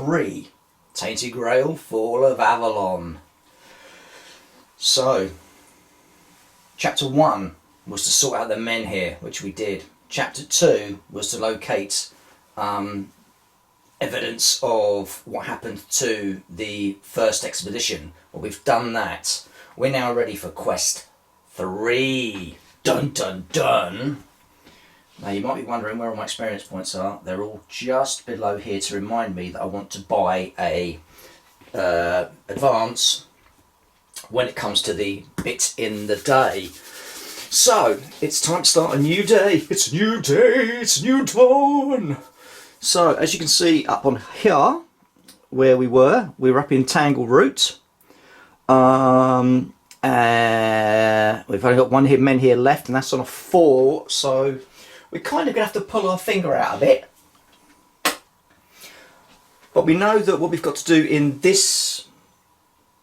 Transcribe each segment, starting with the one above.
3, Tainted Grail, Fall of Avalon. So, Chapter 1 was to sort out the men here, which we did. Chapter 2 was to locate evidence of what happened to the first expedition. Well, we've done that. We're now ready for Quest 3. Dun dun dun! Now you might be wondering where all my experience points are. They're all just below here to remind me that I want to buy a advance when it comes to the bit in the day. So it's time to start a new day. It's a new day. It's a new dawn. So as you can see up on here where we were up in Tangleroot. We've only got one men here left, and that's on a 4, so we're kind of going to have to pull our finger out a bit. But we know that what we've got to do in this,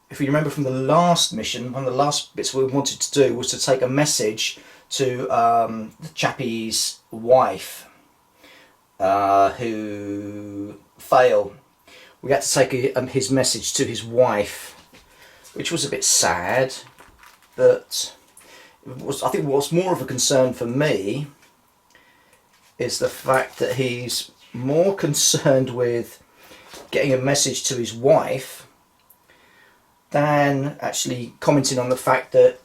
if you remember from the last mission, one of the last bits we wanted to do was to take a message to the chappie's wife who failed. We had to take his message to his wife, which was a bit sad, but I think what's more of a concern for me is the fact that he's more concerned with getting a message to his wife than actually commenting on the fact that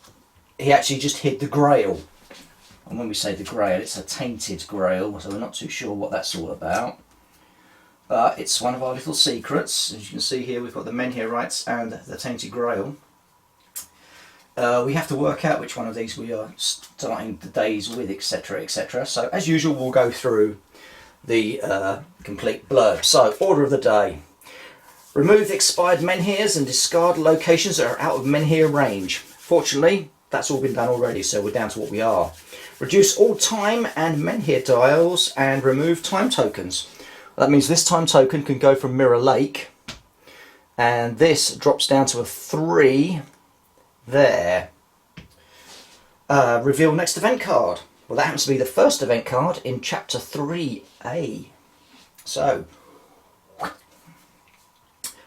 he actually just hid the Grail. And when we say the Grail, it's a tainted Grail, so we're not too sure what that's all about. But it's one of our little secrets. As you can see here, we've got the Menhirites and the Tainted Grail. We have to work out which one of these we are starting the days with, etc, etc. So as usual, we'll go through the complete blurb. So, order of the day. Remove the expired menhirs and discard locations that are out of menhir range. Fortunately, that's all been done already, so we're down to what we are. Reduce all time and menhir dials and remove time tokens. That means this time token can go from Mirror Lake, and this drops down to a 3 there. Reveal next event card. Well, that happens to be the first event card in Chapter 3A. So,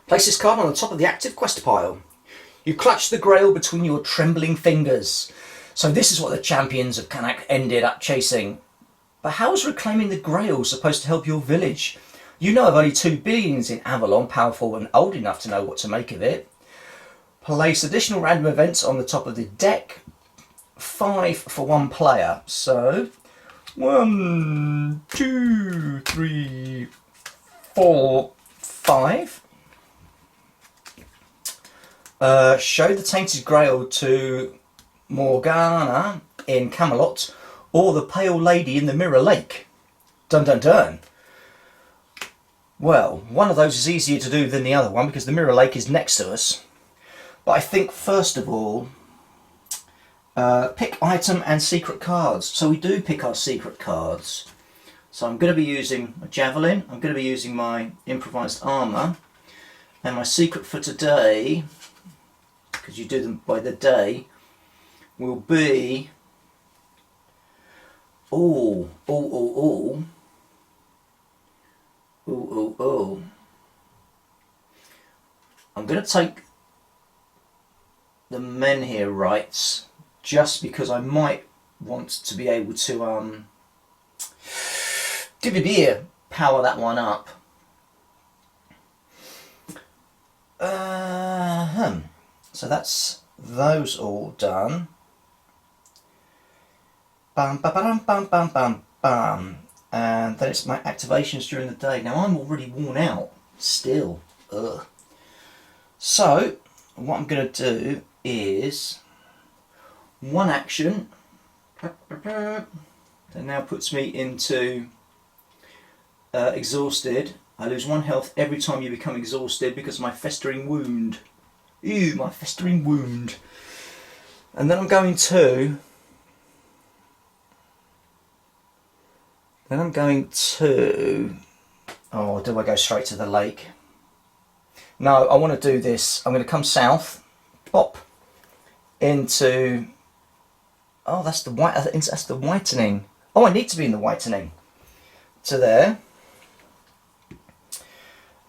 place this card on the top of the active quest pile. You clutch the Grail between your trembling fingers. So this is what the champions of Kanak ended up chasing. But how is reclaiming the Grail supposed to help your village? You know of only 2 beings in Avalon, powerful and old enough to know what to make of it. Place additional random events on the top of the deck. 5 for 1 player. So, 1, 2, 3, 4, 5. Show the Tainted Grail to Morgana in Camelot, or the Pale Lady in the Mirror Lake. Dun dun dun. Well, one of those is easier to do than the other one because the Mirror Lake is next to us. But I think first of all, pick item and secret cards. So we do pick our secret cards. So I'm going to be using a javelin, I'm going to be using my improvised armour, and my secret for today, because you do them by the day, will be I'm going to take the Menhirites just because I might want to be able to power that one up. So that's those all done. Bam, ba, bam, bam, bam, bam, bam. And then it's my activations during the day. Now I'm already worn out still. Ugh. So what I'm going to do is one action that now puts me into exhausted. I lose 1 health every time you become exhausted because of my festering wound. Ew, my festering wound. And then I'm going to oh, do I go straight to the lake? No, I want to do this. I'm going to come south, pop into, oh, that's the white. That's the whitening. Oh, I need to be in the whitening. To there,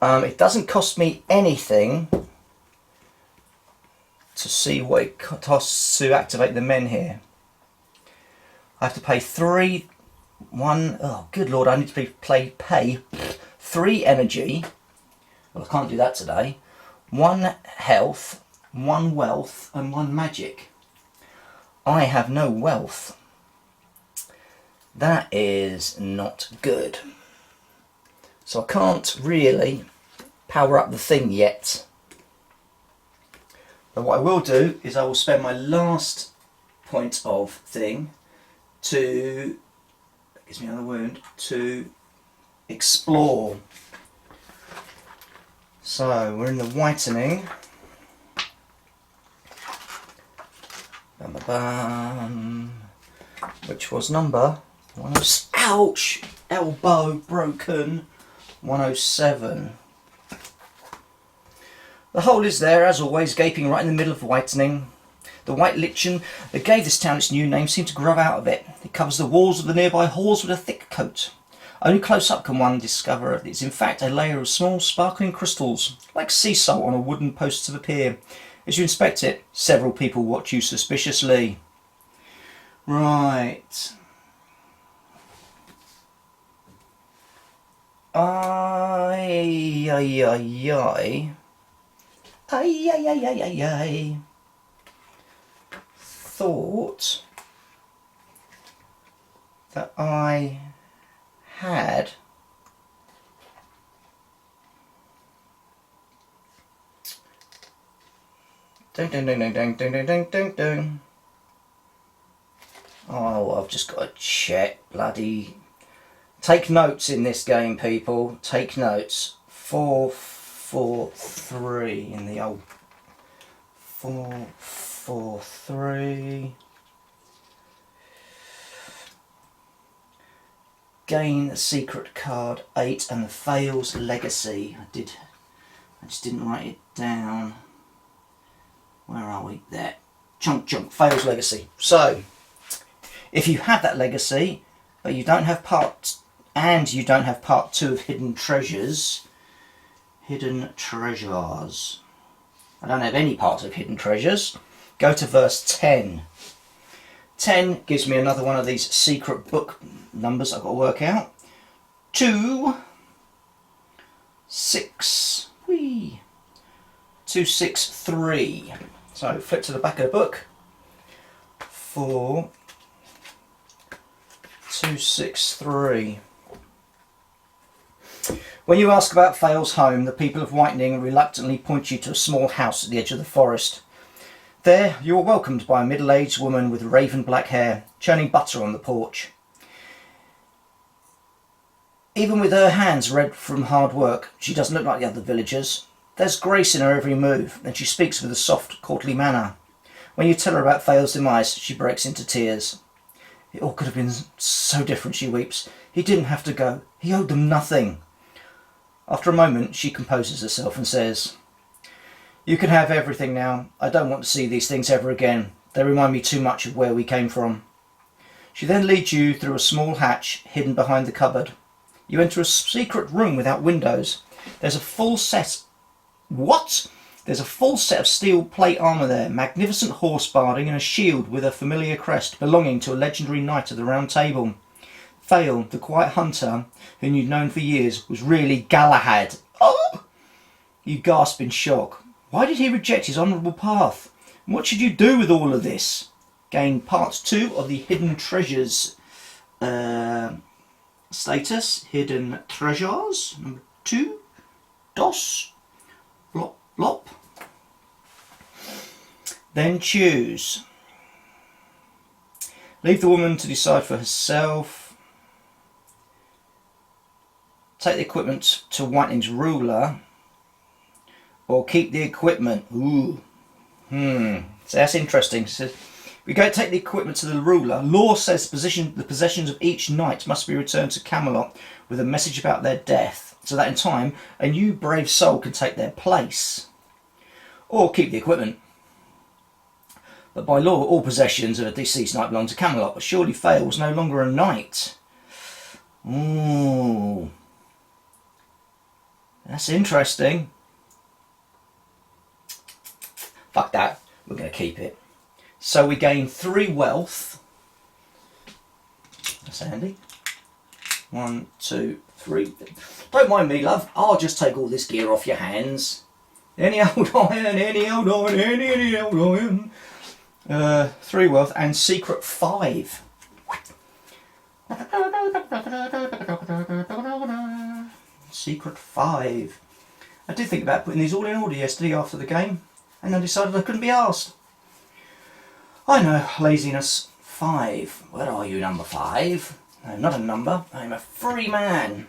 It doesn't cost me anything to see what it costs to activate the men here. I have to pay oh good lord, I need to pay 3 energy. Well, I can't do that today. 1 health, 1 wealth, and 1 magic. I have no wealth. That is not good. So I can't really power up the thing yet. But what I will do is I will spend my last point of thing to, that gives me another wound, to explore. So we're in the whitening. Bam, bam, bam. Which was number 107. Ouch! Elbow broken. 107. The hole is there, as always, gaping right in the middle of the whitening. The white lichen that gave this town its new name seemed to grow out of it. It covers the walls of the nearby halls with a thick coat. Only close up can one discover it is in fact a layer of small sparkling crystals, like sea salt on a wooden post of a pier. As you inspect it, several people watch you suspiciously. Right. I thought that I had ding ding ding ding ding ding ding ding ding ding. Oh, I've just got to check. Bloody take notes in this game, people. Take notes. 443 in the old 443. Gain a secret card 8 and the Fail's Legacy. I just didn't write it down. Where are we? There. Chunk, Fail's Legacy. So, if you have that legacy, but you don't have part 2 of Hidden Treasures. I don't have any parts of Hidden Treasures. Go to verse 10. 10 gives me another one of these secret book numbers I've got to work out. 2, 6, 2, 6, 3. So flip to the back of the book. 4, 2, 6, 3. When you ask about Fail's home, the people of Whitening reluctantly point you to a small house at the edge of the forest. There, you are welcomed by a middle-aged woman with raven black hair, churning butter on the porch. Even with her hands red from hard work, she doesn't look like the other villagers. There's grace in her every move, and she speaks with a soft, courtly manner. When you tell her about Fail's demise, she breaks into tears. It all could have been so different, she weeps. He didn't have to go. He owed them nothing. After a moment, she composes herself and says, "You can have everything now. I don't want to see these things ever again. They remind me too much of where we came from." She then leads you through a small hatch hidden behind the cupboard. You enter a secret room without windows. There's a full set... What? There's a full set of steel plate armour there, magnificent horse barding and a shield with a familiar crest belonging to a legendary knight of the Round Table. Fail, the quiet hunter, whom you'd known for years, was really Galahad. Oh! You gasp in shock. Why did he reject his honourable path? And what should you do with all of this? Gain part 2 of the Hidden Treasures status. Hidden Treasures. Number 2. DOS. Blop, blop. Then choose. Leave the woman to decide for herself. Take the equipment to Whitening's ruler, or keep the equipment. Ooh. So that's interesting. So we go take the equipment to the ruler. Law says the possessions of each knight must be returned to Camelot with a message about their death, so that in time a new brave soul can take their place. Or keep the equipment. But by law, all possessions of a deceased knight belong to Camelot, but surely Fail was no longer a knight. Ooh. That's interesting. Fuck that. We're going to keep it. So we gain 3 wealth. That's handy. 1, 2, 3. Don't mind me, love. I'll just take all this gear off your hands. Any old iron, any old iron, any old iron. 3 wealth and secret 5. Secret 5. I did think about putting these all in order yesterday after the game, and I decided I couldn't be arsed. I know, laziness. 5. Where are you, number 5? I'm not a number, I'm a free man.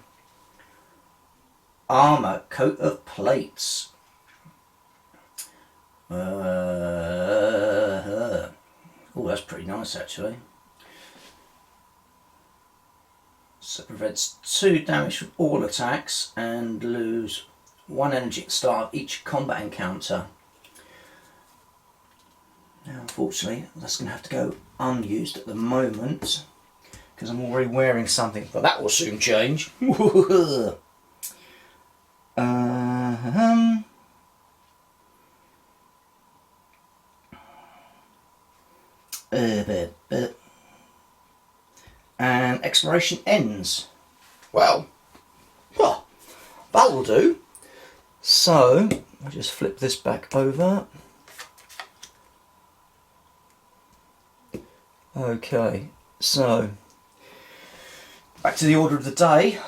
Armour, coat of plates. Oh, that's pretty nice actually. So it prevents 2 damage from all attacks and lose 1 energy at the start of each combat encounter. Now unfortunately that's going to have to go unused at the moment because I'm already wearing something, but that will soon change. And exploration ends. Well, that'll do. So I'll just flip this back over. Okay, so back to the order of the day.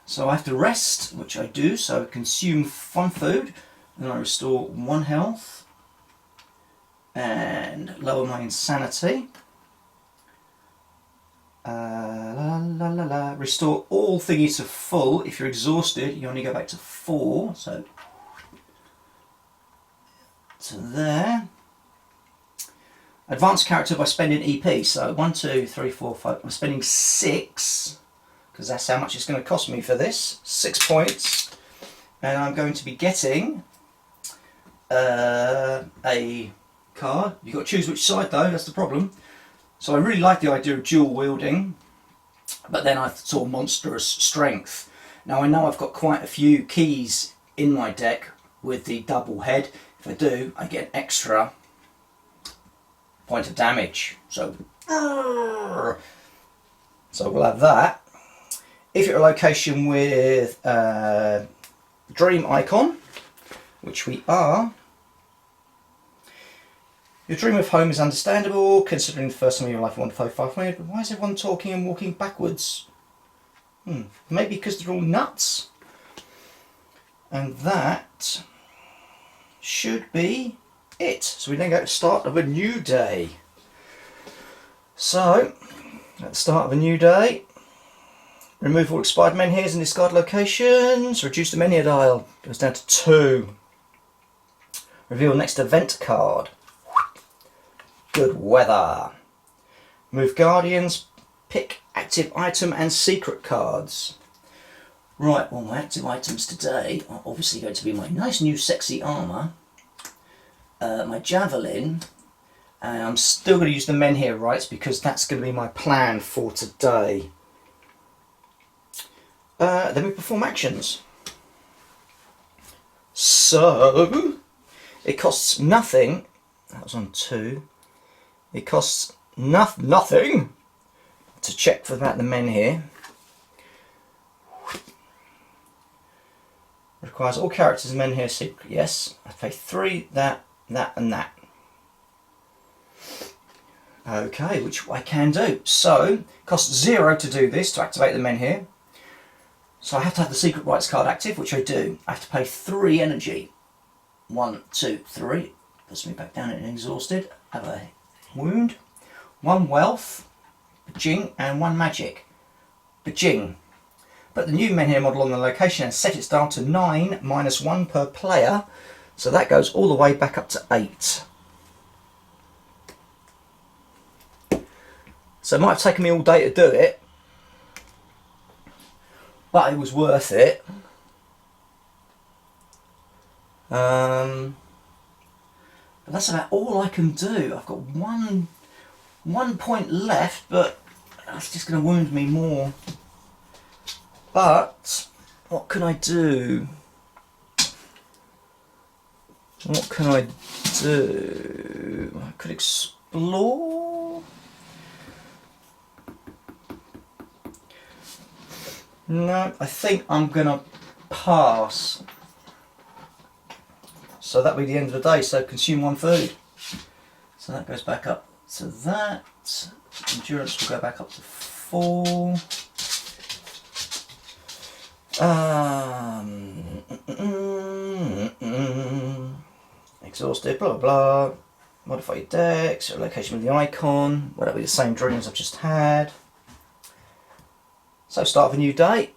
So I have to rest, which I do, so I consume 1 food, and I restore 1 health, and lower my insanity. Restore all thingies to full. If you're exhausted, you only go back to 4, so to there. Advanced character by spending EP, so 1, 2, 3, 4, 5, I'm spending 6, because that's how much it's going to cost me for this, 6 points, and I'm going to be getting a card. You've got to choose which side though, that's the problem. So I really like the idea of dual wielding, but then I saw monstrous strength. Now I know I've got quite a few keys in my deck with the double head. If I do, I get an extra point of damage. So we'll have that. If you're at a location with dream icon, which we are, your dream of home is understandable, considering the first time in your life you want to play 500, but why is everyone talking and walking backwards? Maybe because they're all nuts. And that should be it. So we then go to the start of a new day. So, at the start of a new day, remove all expired menhirs and discard locations, reduce the menhir dial, goes down to 2. Reveal next event card. Good weather. Move guardians, pick active item and secret cards. Right, well my active items today are obviously going to be my nice new sexy armour, my javelin, and I'm still going to use the menhir rights because that's going to be my plan for today. Then we perform actions. So, it costs nothing, that was on 2, it costs nothing to check for that the menhir. Requires all characters and menhir secret, yes. I pay 3, that, and that. Okay, which I can do. So, costs 0 to do this, to activate the menhir. So I have to have the secret rights card active, which I do. I have to pay 3 energy. 1, 2, 3. Puts me back down and exhausted. Have a wound. 1 wealth. Bajing. And 1 magic. Bajing. Put the new menhir model on the location and set its dial to 9 minus 1 per player. So that goes all the way back up to 8. So it might have taken me all day to do it, but it was worth it. But that's about all I can do. I've got one point left, but that's just going to wound me more. But What can I do? What can I do? I could explore. No, I think I'm gonna pass. So that'll be the end of the day. So consume one food. So that goes back up to that. Endurance will go back up to 4. Exhausted, blah blah blah. Modify your decks, your location with the icon. Well, that'll be the same dreams I've just had. So start of a new day.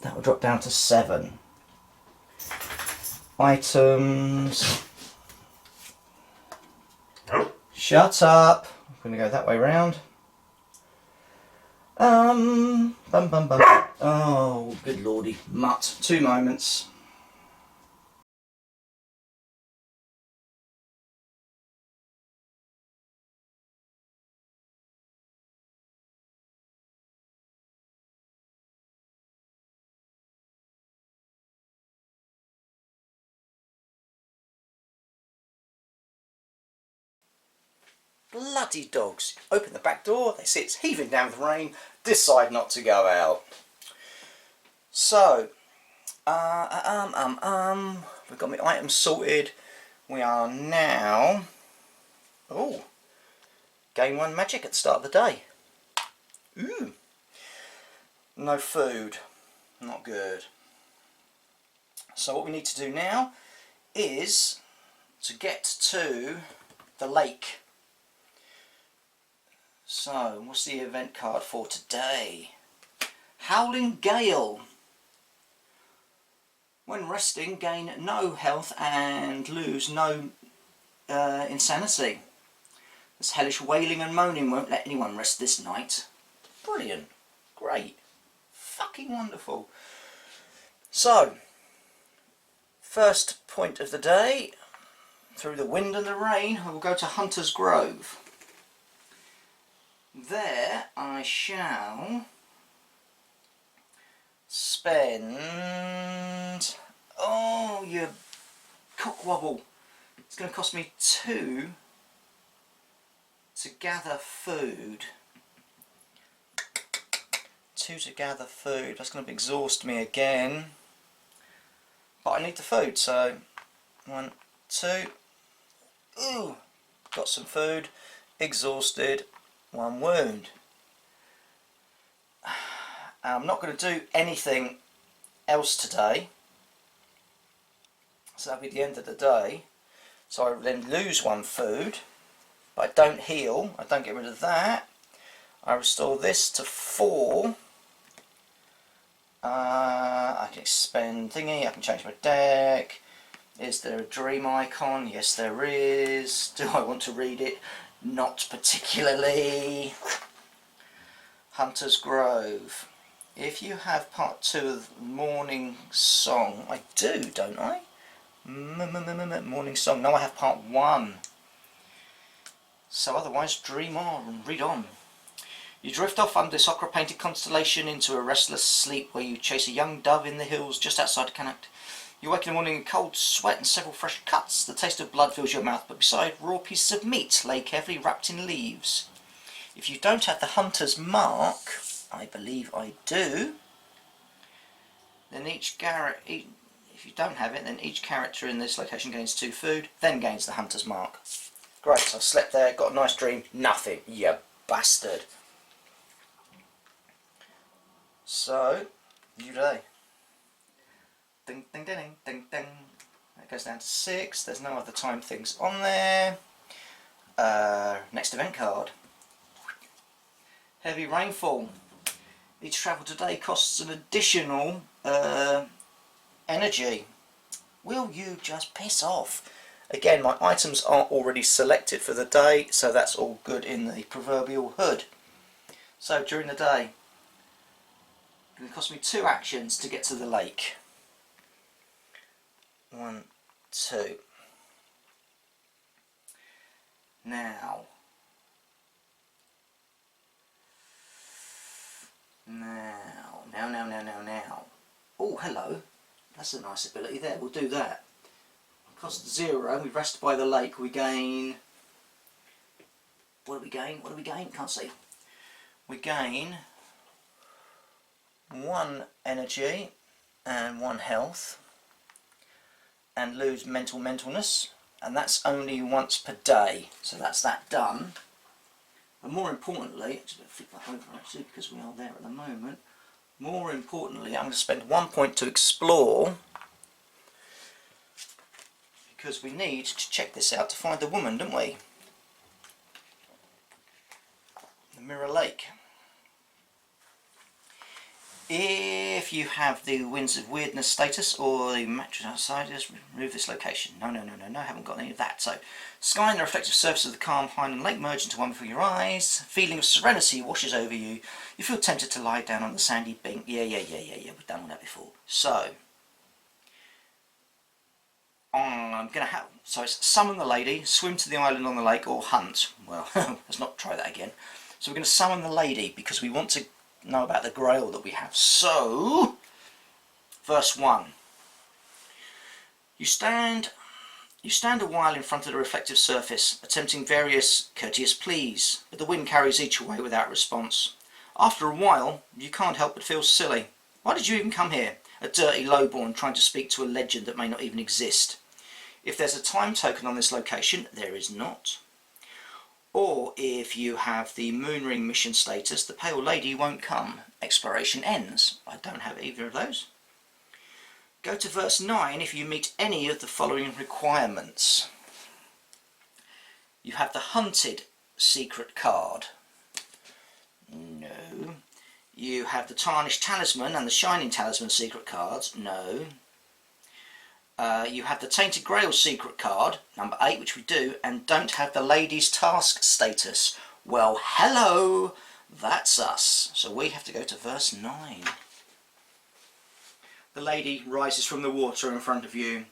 That will drop down to 7. Items. Shut up. I'm going to go that way round. Bum bum bum. Oh, good lordy. Mutt. 2 moments. Bloody dogs. Open the back door, they see it's heaving down with rain, decide not to go out. So, we've got my items sorted. We are now, oh, gain 1 magic at the start of the day. Ooh. No food, not good. So what we need to do now is to get to the lake. So, what's the event card for today? Howling Gale. When resting, gain no health and lose no insanity. This hellish wailing and moaning won't let anyone rest this night. Brilliant. Great. Fucking wonderful. So, first point of the day, through the wind and the rain, I will go to Hunter's Grove. There I shall spend, oh you cockwobble, it's going to cost me 2 to gather food. 2 to gather food, that's going to exhaust me again, but I need the food, so 1, 2, ooh, got some food, exhausted, 1 wound. I'm not going to do anything else today, so that'll be the end of the day. So I then lose 1 food, but I don't heal, I don't get rid of that. I restore this to 4. I can expend thingy, I can change my deck. Is there a dream icon? Yes there is. Do I want to read it? Not particularly. Hunter's Grove. If you have part 2 of Morning Song, I do, don't I? Morning Song. No, I have part 1. So otherwise, dream on and read on. You drift off under this ochre-painted constellation into a restless sleep where you chase a young dove in the hills just outside Connacht. You wake in the morning in cold sweat and several fresh cuts. The taste of blood fills your mouth, but beside raw pieces of meat lay carefully wrapped in leaves. If you don't have the hunter's mark, I believe I do, then if you don't have it, then each character in this location gains 2 food, then gains the hunter's mark. Great, so I slept there, got a nice dream, nothing, you bastard. So, new day. Ding, ding, ding, ding, ding, ding. That goes down to 6. There's no other time things on there. Next event card. Heavy rainfall. Each travel today costs an additional energy. Will you just piss off? Again, my items are already selected for the day, so that's all good in the proverbial hood. So during the day, it's going to cost me 2 actions to get to the lake. 1, 2. Now, hello. That's a nice ability there. We'll do that. Cost 0. We rest by the lake. We gain... What do we gain? What do we gain? Can't see. We gain 1 energy and 1 health. And lose mentalness. And that's only once per day. So that's that done. And more importantly, just flip that over actually because we are there at the moment. More importantly, I'm going to spend 1 point to explore. Because we need to check this out to find the woman, don't we? The Mirror Lake. If you have the Winds of Weirdness status or the mattress outside, just remove this location. No, I haven't got any of that. So, sky and the reflective surface of the calm Highland Lake merge into one before your eyes. Feeling of serenity washes over you. You feel tempted to lie down on the sandy bank. Yeah, we've done all that before. So, I'm going to have... So it's summon the lady, swim to the island on the lake, or hunt. Well, let's not try that again. So we're going to summon the lady because we want to know about the Grail that we have. So, verse 1. You stand a while in front of the reflective surface, attempting various courteous pleas, but the wind carries each away without response. After a while, you can't help but feel silly. Why did you even come here? A dirty lowborn trying to speak to a legend that may not even exist. If there's a time token on this location, there is not. Or if you have the Moonring mission status, the Pale Lady won't come. Exploration ends. I don't have either of those. Go to verse 9 if you meet any of the following requirements. You have the Hunted secret card. No. You have the Tarnished Talisman and the Shining Talisman secret cards. No. You have the Tainted Grail secret card, number 8, which we do, and don't have the Lady's Task status. Well, hello! That's us. So we have to go to verse 9. The lady rises from the water in front of you,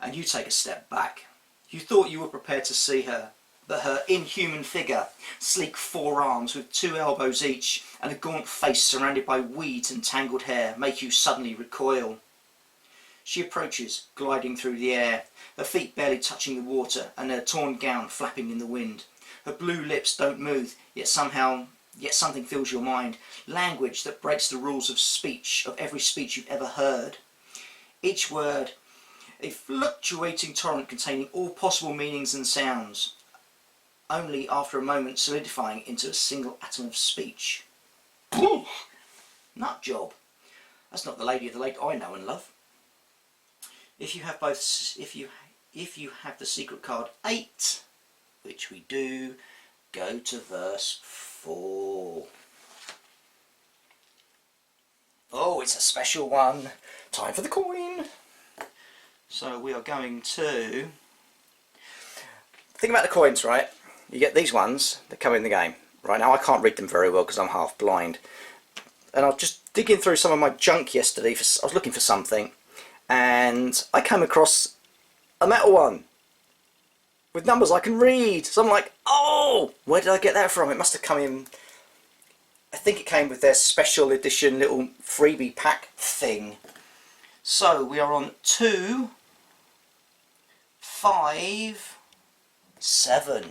and you take a step back. You thought you were prepared to see her, but her inhuman figure, sleek forearms with 2 elbows each, and a gaunt face surrounded by weeds and tangled hair make you suddenly recoil. She approaches, gliding through the air, her feet barely touching the water, and her torn gown flapping in the wind. Her blue lips don't move, yet something fills your mind, language that breaks the rules of speech, of every speech you've ever heard. Each word, a fluctuating torrent containing all possible meanings and sounds, only after a moment solidifying into a single atom of speech. Nut job. That's not the Lady of the Lake I know and love. If you have both, if you have the secret card 8, which we do, go to verse 4. Oh, it's a special one. Time for the coin. So we are going to think about the coins, right? You get these ones that come in the game. Right now I can't read them very well because I'm half blind. And I was just digging through some of my junk yesterday. I was looking for something. And I came across a metal one with numbers I can read. So I'm like, oh, where did I get that from? It must have come in, I think it came with their special edition little freebie pack thing. So we are on 2, 5, 7.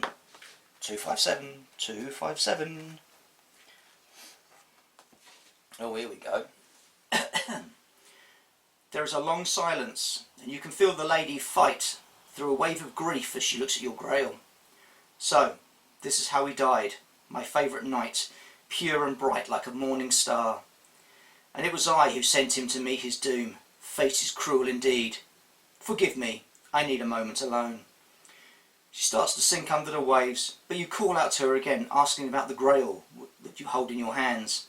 257, 257. Oh, here we go. There is a long silence, and you can feel the lady fight through a wave of grief as she looks at your Grail. So, this is how he died, my favourite knight, pure and bright like a morning star. And it was I who sent him to meet his doom. Fate is cruel indeed. Forgive me, I need a moment alone. She starts to sink under the waves, but you call out to her again, asking about the Grail that you hold in your hands.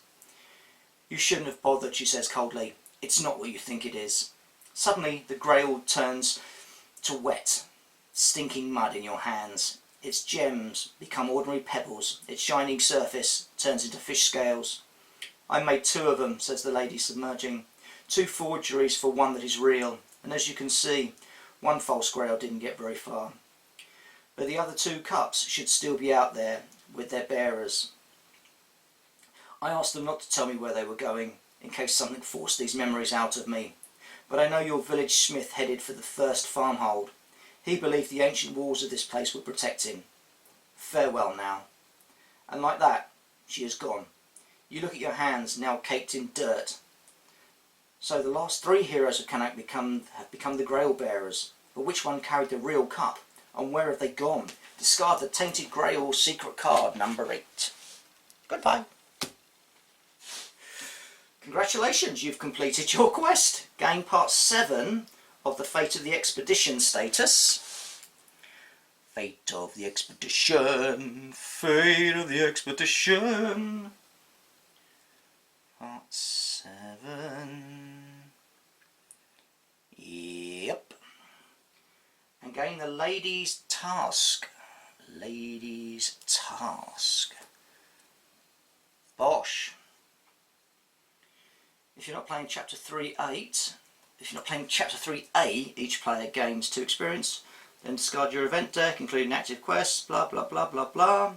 You shouldn't have bothered, she says coldly. It's not what you think it is. Suddenly, the Grail turns to wet, stinking mud in your hands. Its gems become ordinary pebbles. Its shining surface turns into fish scales. I made 2 of them, says the lady, submerging. 2 forgeries for one that is real. And as you can see, one false Grail didn't get very far. But the other 2 cups should still be out there with their bearers. I asked them not to tell me where they were going. in case something forced these memories out of me. But I know your village smith headed for the First Farmhold. He believed the ancient walls of this place would protect him. Farewell now." And like that, she is gone. You look at your hands, now caked in dirt. So the last 3 heroes have become the Grail bearers. But which one carried the real cup? And where have they gone? Discard the Tainted Grail secret card, number 8. Goodbye. Congratulations, you've completed your quest. Gain part 7 of the Fate of the Expedition status. Fate of the Expedition, Fate of the Expedition. Part 7. Yep. And gain the Lady's Task. Lady's Task. Bosh. If you're not playing Chapter 3.8, if you're not playing Chapter 3A, each player gains 2 experience. Then discard your event deck, including active quests, blah blah blah blah blah.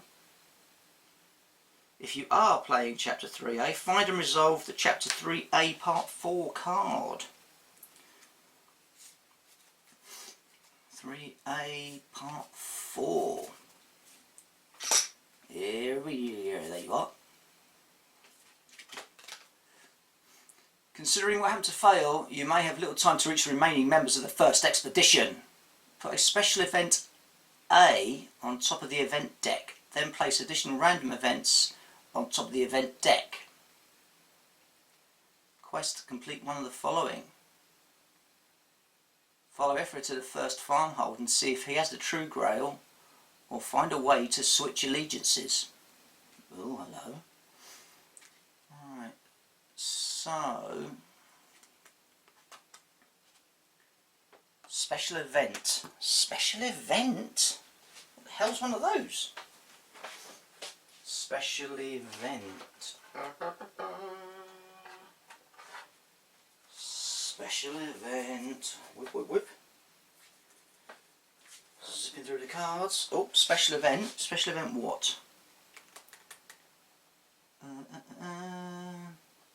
If you are playing Chapter 3A, find and resolve the Chapter 3A Part 4 card. 3A Part 4. There you are. Considering what happened to fail, you may have little time to reach the remaining members of the first expedition. Put a special event A on top of the event deck, then place additional random events on top of the event deck. Quest to complete one of the following. Follow Ephra to the First Farmhold and see if he has the true Grail, or find a way to switch allegiances. Oh, hello. Alright, so... Special event. Special event? What the hell's one of those? Special event. Special event. Whip, whip, whip. Zipping through the cards. Oh, special event. Special event what?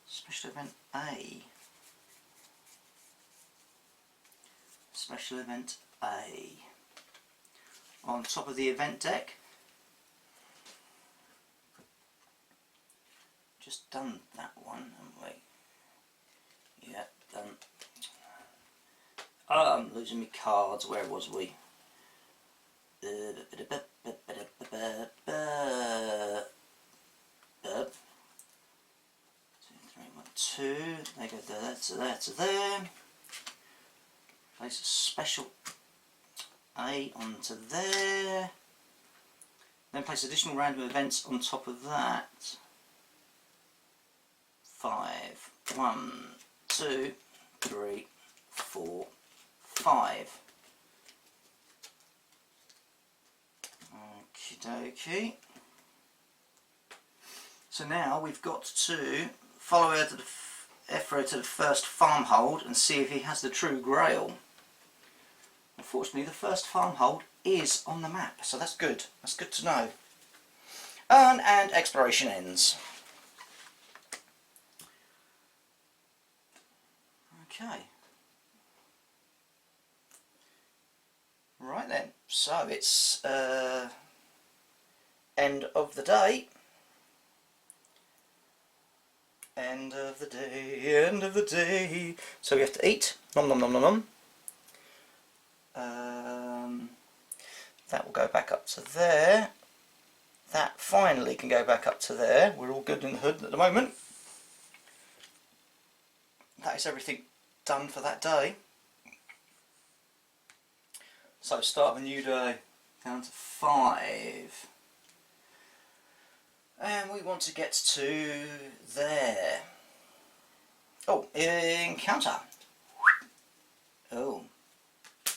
Special event A. Special event A. On top of the event deck. Just done that one, haven't we? Yeah, done. Oh, I'm losing my cards. Where was we? 2, 3, 1, 2. They go there to there to there. Place a special A onto there. Then place additional random events on top of that. 5. 1, 2, 3, 4, 5. Okie dokie. So now we've got to follow Ephra to the First Farmhold and see if he has the true Grail. Unfortunately, the First Farmhold is on the map, so that's good. That's good to know. And exploration ends. Okay. Right then, so it's end of the day. End of the day, end of the day. So we have to eat. Nom nom nom nom nom. That will go back up to there. That finally can go back up to there. We're all good in the hood at the moment. That is everything done for that day. So start of a new day. Down to 5. And we want to get to there. Oh, encounter. Oh,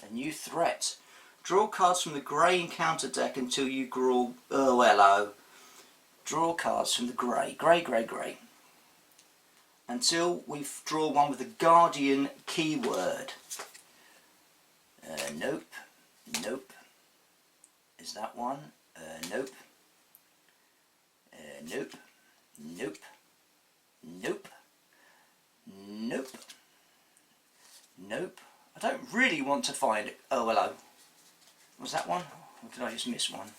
a new threat. Draw cards from the grey encounter deck until you draw... Oh, hello. Draw cards from the grey. Grey, grey, grey. Until we draw one with the Guardian keyword. Nope. Nope. Is that one? Nope. Nope. Nope. Nope. Nope. Nope. I don't really want to find it. Oh, hello. Was that one? Or did I just miss one?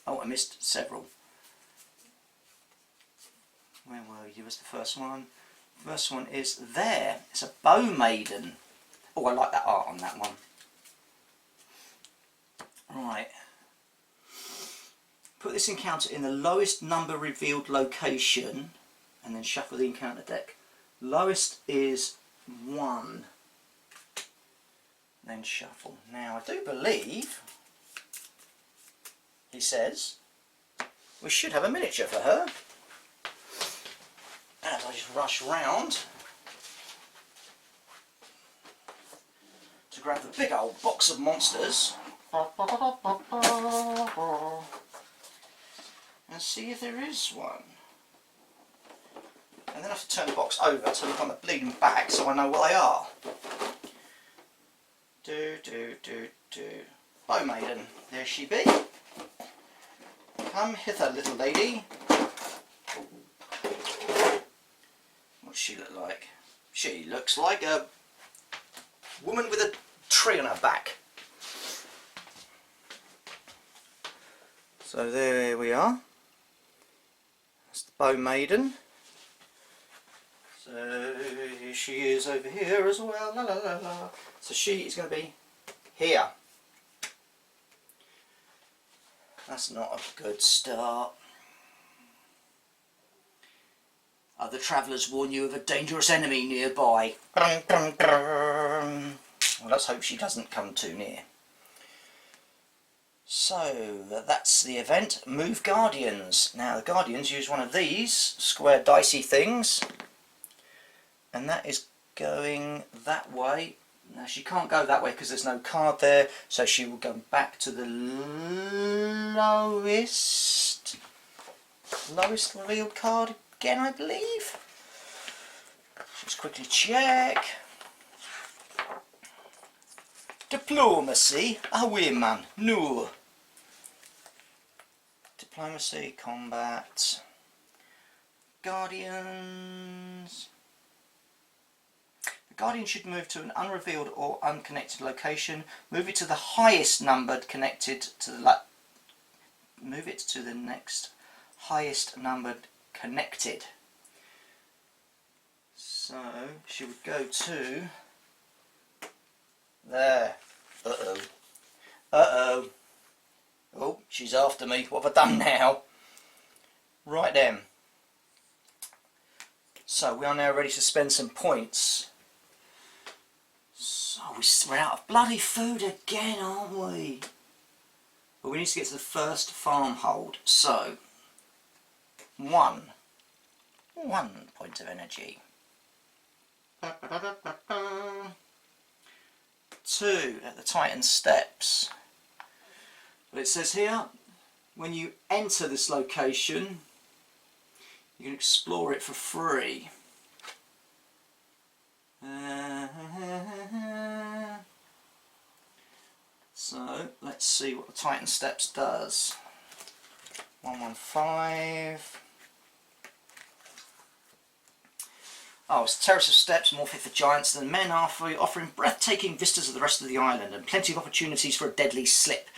Oh, I missed several. Where were you? Was the first one? First one is there. It's a bow maiden. Oh, I like that art on that one. Right. Put this encounter in the lowest number revealed location and then shuffle the encounter deck. Lowest is 1. Then shuffle. Now I do believe he says we should have a miniature for her. As I just rush round to grab the big old box of monsters and see if there is one. And then I have to turn the box over to look on the bleeding back so I know what they are. Bow maiden, there she be. Come hither, little lady. What's she look like? She looks like a woman with a tree on her back. So there we are. That's the bow maiden. So here she is over here as well. La la la la. So she is going to be here. That's not a good start. Other travellers warn you of a dangerous enemy nearby. Well, let's hope she doesn't come too near. So, that's the event. Move Guardians. Now, the Guardians use one of these square dicey things. And that is going that way. Now, she can't go that way because there's no card there. So she will go back to the lowest revealed card again, I believe. Let's quickly check. Diplomacy, away man, no. Diplomacy, combat, Guardians. The Guardian should move to an unrevealed or unconnected location. Move it to the highest numbered connected to the move it to the next highest numbered connected. So she would go to there. Uh-oh. Uh-oh. Oh, she's after me. What have I done now? Right then. So we are now ready to spend some points. So we're out of bloody food again, aren't we? But we need to get to the first farmhold. So, 1 point of energy. 2 at the Titan steps. But it says here, when you enter this location, you can explore it for free. So let's see what the Titan steps does. 115. Oh, it's a terrace of steps more fit for giants than men are, offering breathtaking vistas of the rest of the island and plenty of opportunities for a deadly slip.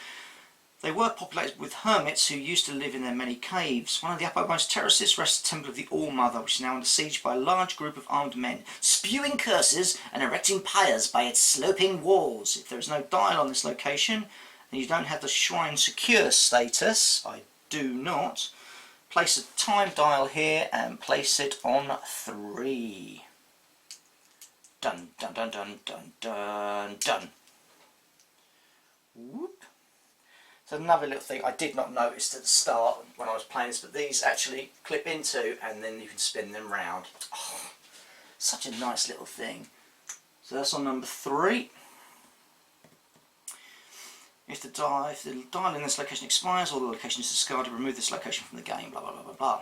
They were populated with hermits who used to live in their many caves. One of the uppermost terraces rests the Temple of the All-Mother, which is now under siege by a large group of armed men, spewing curses and erecting pyres by its sloping walls. If there is no dial on this location, and you don't have the Shrine Secure status, I do not, place a time dial here and place it on 3. Dun dun dun dun dun dun dun. Whoop. So another little thing I did not notice at the start when I was playing this, but these actually clip into and then you can spin them round. Oh, such a nice little thing. So that's on number 3. If the dial in this location expires or the location is discarded, remove this location from the game, blah blah blah blah blah.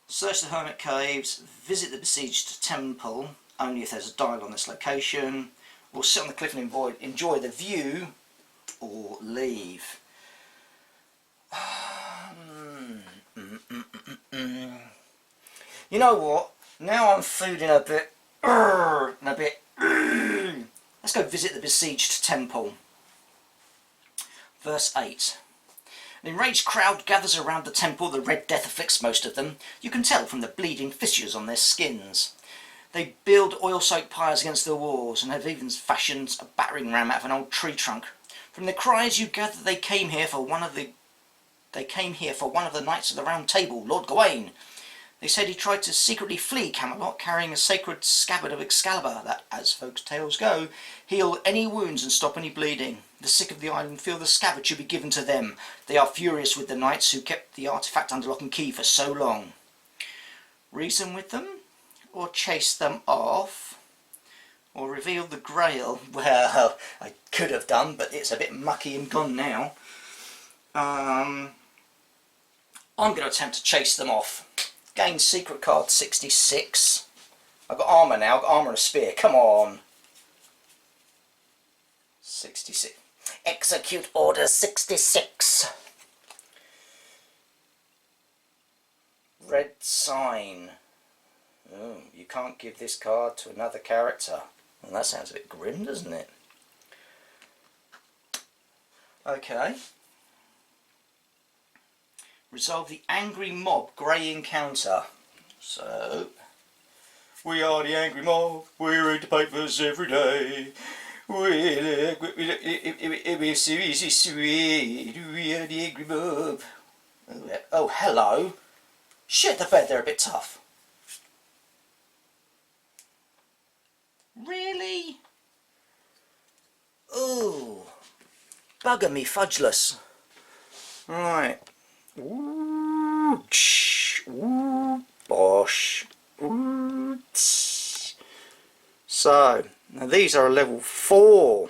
Search the Hermit Caves, visit the Besieged Temple, only if there's a dial on this location, or sit on the cliff and enjoy the view, or leave. You know what? Now I'm feeling a bit and a bit. Let's go visit the besieged temple. Verse 8. An enraged crowd gathers around the temple. The Red Death afflicts most of them. You can tell from the bleeding fissures on their skins. They build oil-soaked pyres against the walls and have even fashioned a battering ram out of an old tree trunk. From their cries you gather they came here for one of the knights of the Round Table, Lord Gawain. They said he tried to secretly flee Camelot carrying a sacred scabbard of Excalibur that, as folks' tales go, heal any wounds and stop any bleeding. The sick of the island feel the scabbard should be given to them. They are furious with the knights who kept the artefact under lock and key for so long. Reason with them? Or chase them off? Or reveal the Grail? Well, I could have done, but it's a bit mucky and gone now. I'm going to attempt to chase them off. Gain secret card 66. I've got armour now, I've got armour and a spear, come on. 66. Execute order 66. Red sign. Oh, you can't give this card to another character. Well, that sounds a bit grim, doesn't it? Okay. Resolve the angry mob grey encounter. So, we are the angry mob, we read the papers every day. We are the angry mob. Oh, hello. Shit the bed, they're a bit tough. Really? Ooh. Bugger me fudgeless. Right. Ooh, ooh, bosh. Ooh, so, now these are a level 4.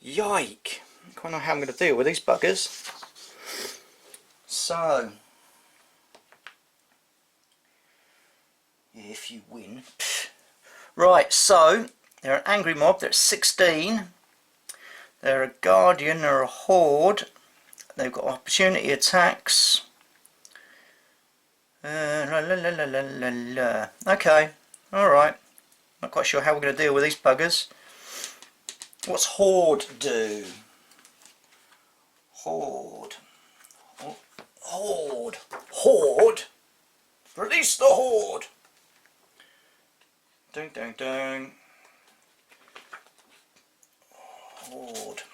Yike. I don't know how I'm going to deal with these buggers. So, if you win. Right, so, they're an angry mob, they're 16. They're a guardian, they're a horde. They've got opportunity attacks. Okay, alright. Not quite sure how we're going to deal with these buggers. What's Horde do? Horde. Horde. Horde. Release the Horde. Ding, ding, ding. Horde.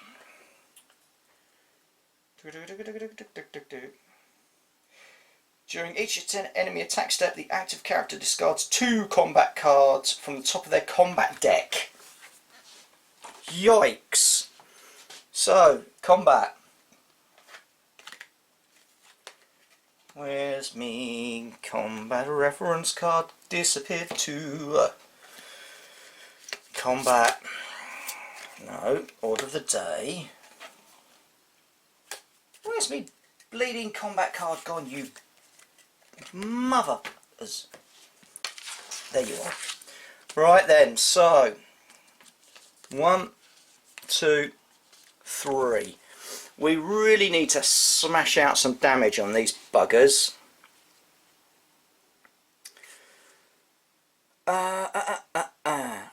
During each enemy attack step, the active character discards 2 combat cards from the top of their combat deck. Yikes! So, combat. Where's me combat reference card? Disappeared to combat. No, order of the day. Where's me bleeding combat card gone, you motherfuckers? There you are. Right then, so 1, 2, 3. We really need to smash out some damage on these buggers.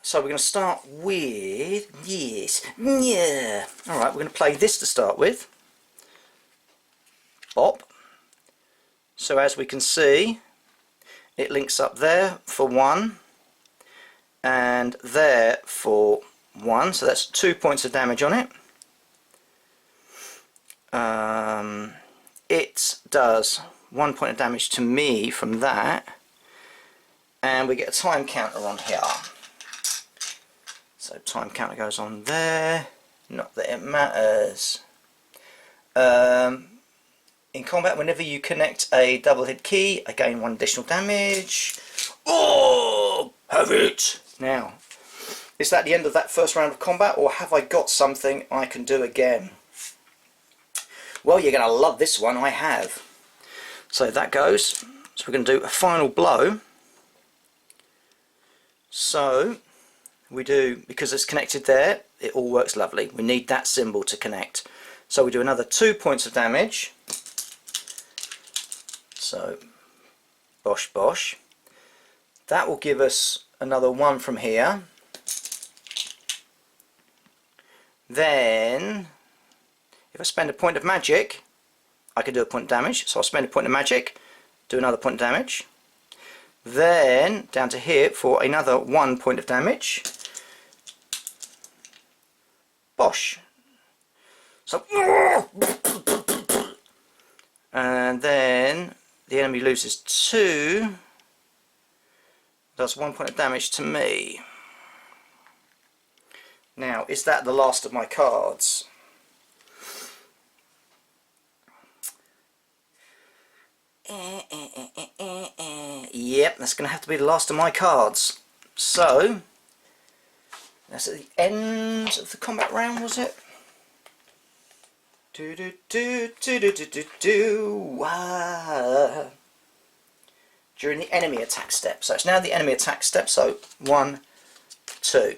So we're going to start with, yes, yeah. Alright, we're going to play this to start with. Bop. So as we can see, it links up there for 1 and there for 1, so that's 2 points of damage on it. It does 1 point of damage to me from that, and we get a time counter on here. So time counter goes on there, not that it matters. In combat, whenever you connect a double hit key, I gain 1 additional damage. Oh, have it! Now, is that the end of that first round of combat, or have I got something I can do again? Well, you're going to love this one, I have. So that goes. So we're going to do a final blow. So, we do, because it's connected there, it all works lovely. We need that symbol to connect. So we do another 2 points of damage. So, bosh bosh. That will give us another 1 from here. Then, if I spend a point of magic, I can do a point of damage. So I'll spend a point of magic, do another point of damage. Then, down to here for another 1 point of damage. Bosh. So, and then the enemy loses 2. Does 1 point of damage to me. Now, is that the last of my cards? Yep, that's going to have to be the last of my cards. So, that's at the end of the combat round, was it? During the enemy attack step. So it's now the enemy attack step. So 1, 2.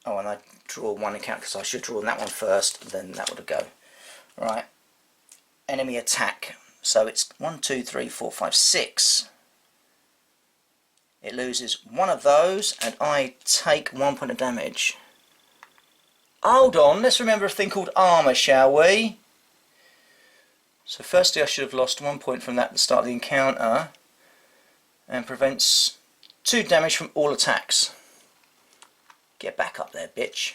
Oh, and I draw 1 account because I should draw that one first, then that would go. Right. Enemy attack. So it's 1, 2, 3, 4, 5, 6. It loses 1 of those, and I take 1 point of damage. Hold on, let's remember a thing called armour, shall we? So firstly I should have lost 1 point from that at the start of the encounter, and prevents 2 damage from all attacks. Get back up there, bitch.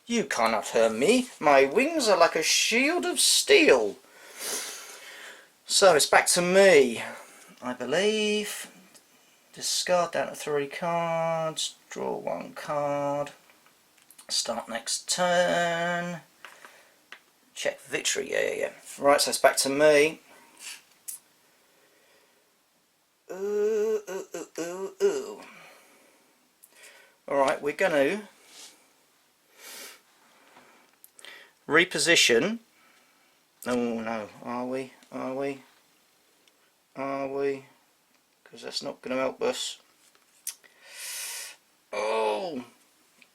You cannot hurt me. My wings are like a shield of steel. So it's back to me, I believe. Discard down to 3 cards, draw 1 card, start next turn, check victory, yeah. Right, so it's back to me. Ooh. Alright, we're going to reposition. Oh no, are we? Because that's not going to help us. Oh,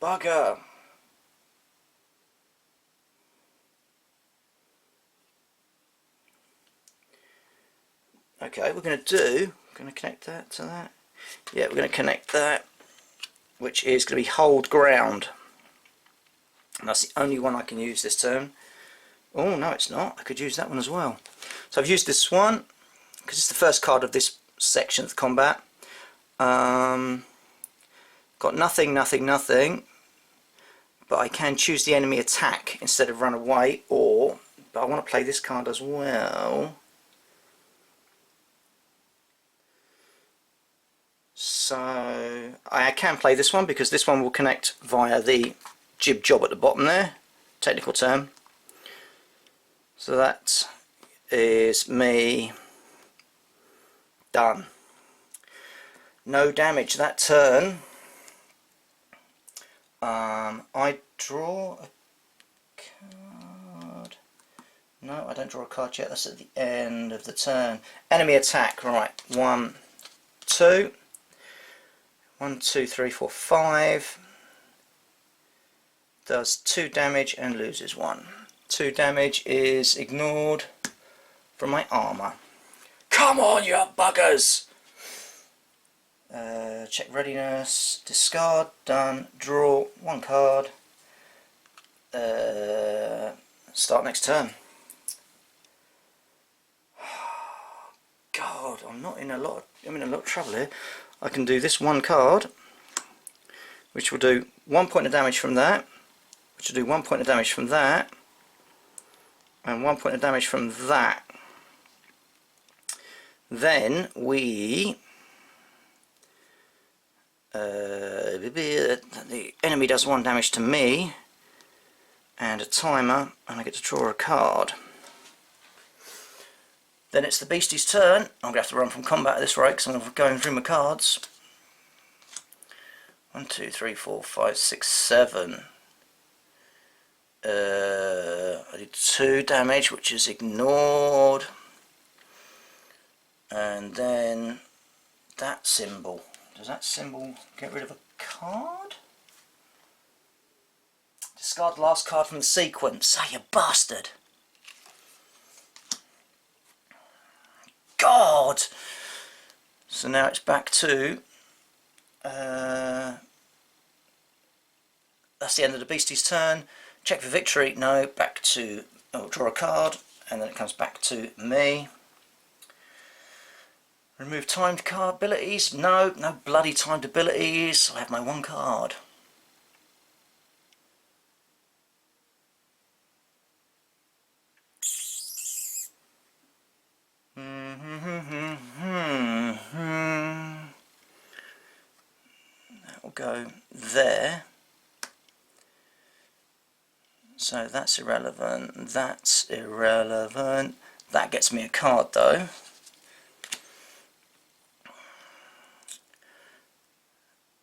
bugger. Okay, we're going to connect that to that. Yeah, we're going to connect that, which is going to be hold ground. And that's the only one I can use this turn. Oh, no, it's not. I could use that one as well. So I've used this one because it's the first card of this section of the combat. Got nothing, but I can choose the enemy attack instead of run away, but I want to play this card as well. So I can play this one because this one will connect via the jib job at the bottom there, technical term. So that is me done. No damage that turn. I draw a card. No, I don't draw a card yet. That's at the end of the turn. Enemy attack. Right. 1, 2. 1, 2, 3, 4, 5. Does 2 damage and loses 1. 2 damage is ignored from my armour. Come on, you buggers! Check readiness, discard, done, draw 1 card, start next turn. God, I'm in a lot of trouble here. I can do this 1 card, which will do 1 point of damage from that, which will do 1 point of damage from that, and 1 point of damage from that. Then we the enemy does 1 damage to me and a timer, and I get to draw a card. Then it's the beastie's turn. I'm going to have to run from combat at this rate because I'm going through my cards. 1, 2, 3, 4, 5, 6, 7. I did 2 damage, which is ignored. And then that symbol. Does that symbol get rid of a card? Discard the last card from the sequence. Ah, you bastard! God! So now it's back to... that's the end of the beastie's turn. Check for victory. No. Back to... Oh, draw a card. And then it comes back to me. Remove timed card abilities. No. No bloody timed abilities. I have my one card. That will go there. So that's irrelevant. That's irrelevant. That gets me a card though.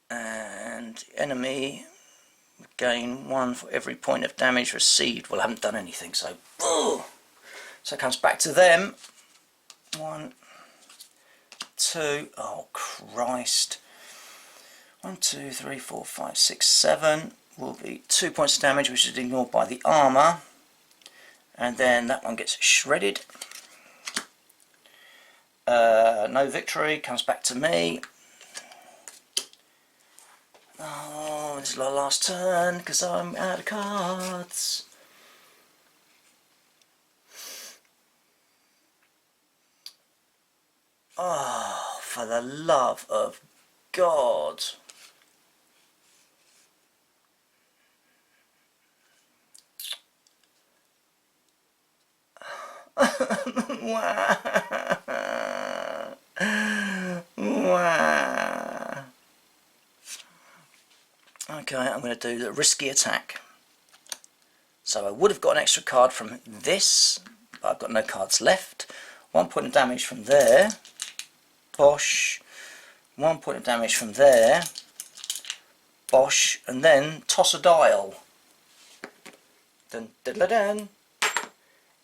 And enemy gain 1 for every point of damage received. Well, I haven't done anything, so so it comes back to them. 1, 2. Oh Christ! 1, 2, 3, 4, 5, 6, 7 will be 2 points of damage, which is ignored by the armor, and then that one gets shredded. No victory, comes back to me. Oh, this is my last turn because I'm out of cards. Oh, for the love of God. Okay, I'm going to do the risky attack. So I would have got an extra card from this, but I've got no cards left. 1 point of damage from there. Bosh. 1 point of damage from there. Bosh. And then toss a dial. Dun, dun, dun, dun.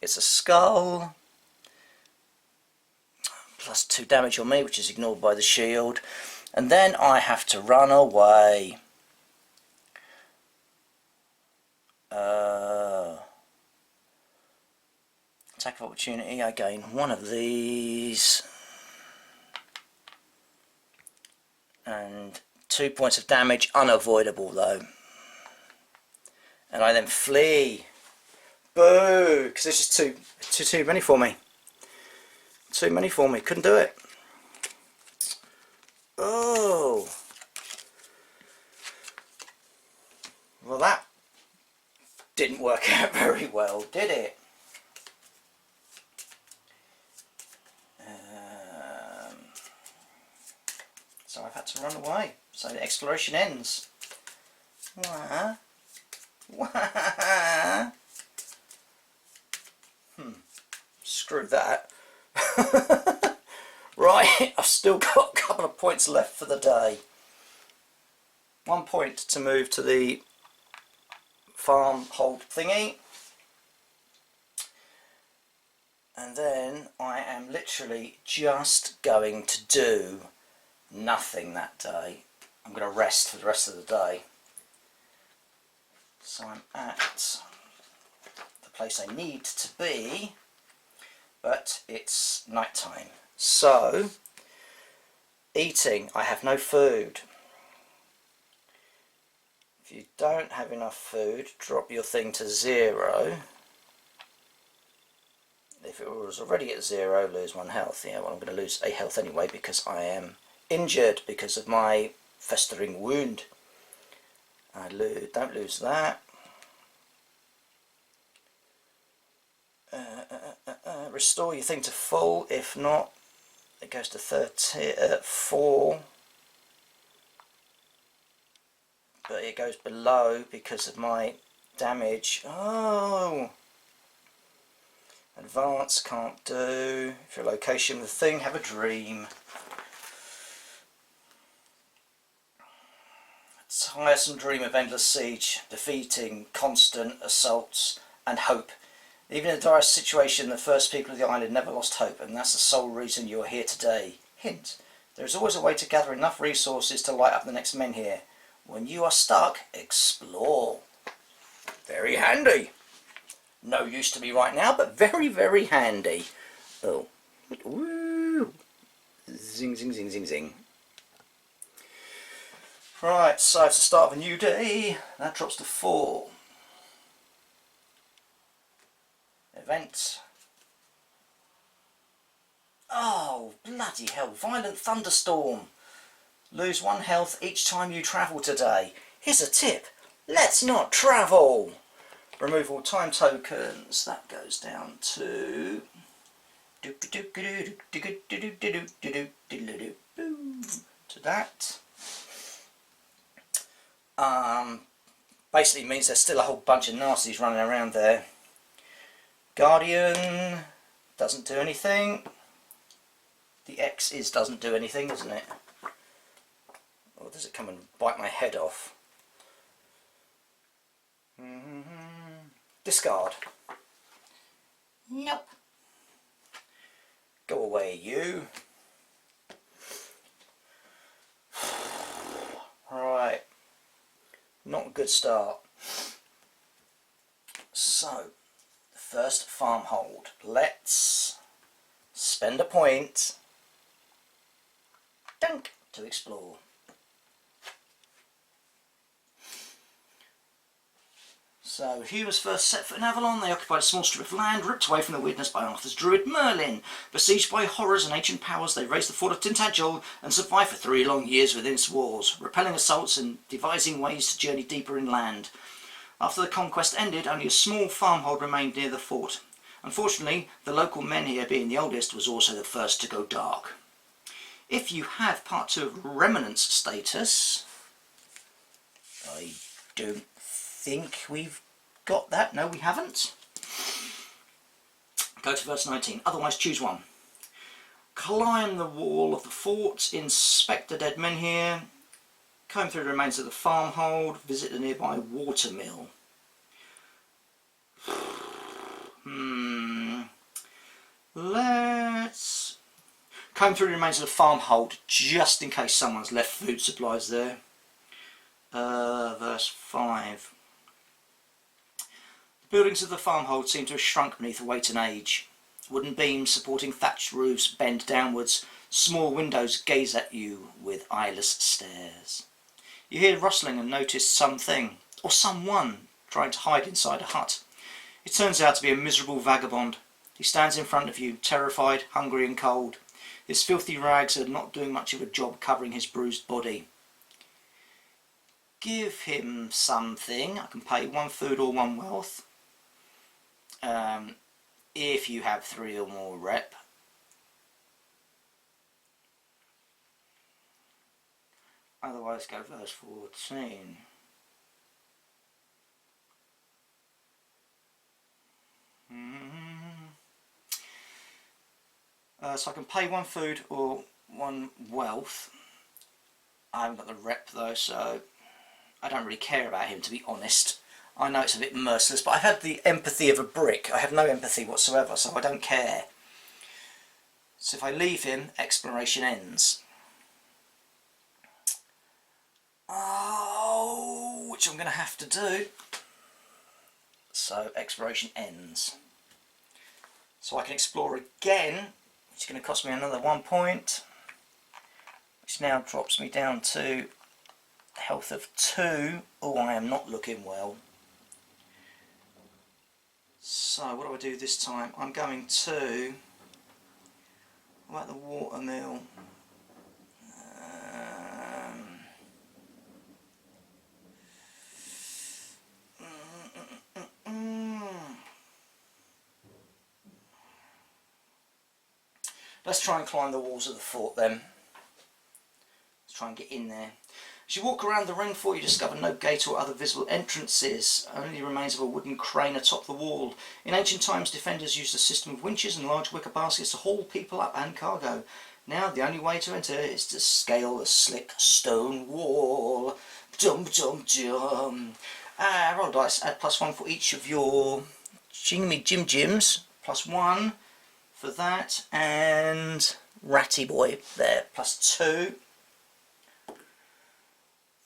It's a skull. Plus 2 damage on me, which is ignored by the shield. And then I have to run away. Attack of opportunity, I gain 1 of these. And 2 points of damage, unavoidable though. And I then flee. Boo! Because this is too many for me. Too many for me, couldn't do it. Oh! Well, that didn't work out very well, did it? So I've had to run away. So the exploration ends. Wah. Wah. Screw that. Right, I've still got a couple of points left for the day. 1 point to move to the Farmhold thingy. And then I am literally just going to do nothing that day. I'm going to rest for the rest of the day. So I'm at the place I need to be, but it's night time. So, eating, I have no food. If you don't have enough food, drop your thing to 0. If it was already at 0, lose 1 health. Yeah, well, I'm going to lose a health anyway because I am injured because of my festering wound. Don't lose that. Restore your thing to full. If not, it goes to 4. But it goes below because of my damage. Oh! Advance can't do. If your location of the thing, have a dream. Tiresome dream of endless siege, defeating constant assaults and hope. Even in the direst situation, the first people of the island never lost hope, and that's the sole reason you are here today. Hint: there is always a way to gather enough resources to light up the next men here. When you are stuck, explore. Very handy. No use to me right now, but very, very handy. Oh. Woo. Zing, zing, zing, zing, zing. Right, so it's the start of a new day. That drops to 4. Event. Oh, bloody hell. Violent thunderstorm. Lose 1 health each time you travel today. Here's a tip. Let's not travel. Remove all time tokens. That goes down to... to that. Basically means there's still a whole bunch of nasties running around there. Guardian doesn't do anything. The X doesn't do anything, isn't it? Or does it come and bite my head off? Discard. Nope. Go away, you. Right. Not a good start. So, the first Farmhold. Let's spend a point. Dunk to explore. So, humans first set foot in Avalon. They occupied a small strip of land, ripped away from the weirdness by Arthur's druid Merlin. Besieged by horrors and ancient powers, they raised the fort of Tainted and survived for 3 long years within its walls, repelling assaults and devising ways to journey deeper inland. After the conquest ended, only a small farmhold remained near the fort. Unfortunately, the local men here, being the oldest, was also the first to go dark. If you have Part 2 of Remnants status, I don't think we've got that. No, we haven't. Go to verse 19. Otherwise, choose one. Climb the wall of the fort, inspect the dead men here, comb through the remains of the farmhold, visit the nearby watermill. Let's comb through the remains of the farmhold just in case someone's left food supplies there. Verse 5. The buildings of the farmhold seem to have shrunk beneath the weight and age. Wooden beams supporting thatched roofs bend downwards. Small windows gaze at you with eyeless stares. You hear rustling and notice something, or someone, trying to hide inside a hut. It turns out to be a miserable vagabond. He stands in front of you, terrified, hungry and cold. His filthy rags are not doing much of a job covering his bruised body. Give him something. I can pay 1 food or 1 wealth. If you have 3 or more rep. Otherwise go verse 14. So I can pay 1 food or 1 wealth. I haven't got the rep though, so I don't really care about him, to be honest. I know it's a bit merciless, but I've had the empathy of a brick. I have no empathy whatsoever, so I don't care. So if I leave him, exploration ends. Oh, which I'm going to have to do. So exploration ends. So I can explore again, which is going to cost me another 1 point, which now drops me down to health of 2. Oh, I am not looking well. So what do I do this time? I'm going to... What about the watermill? Let's try and climb the walls of the fort then. Let's try and get in there. As you walk around the ring fort, you discover no gate or other visible entrances, only the remains of a wooden crane atop the wall. In ancient times, defenders used a system of winches and large wicker baskets to haul people up and cargo. Now, the only way to enter is to scale the slick stone wall. Dum dum dum. Roll dice. Add +1 for each of your jims. +1 for that, and Ratty Boy there. +2.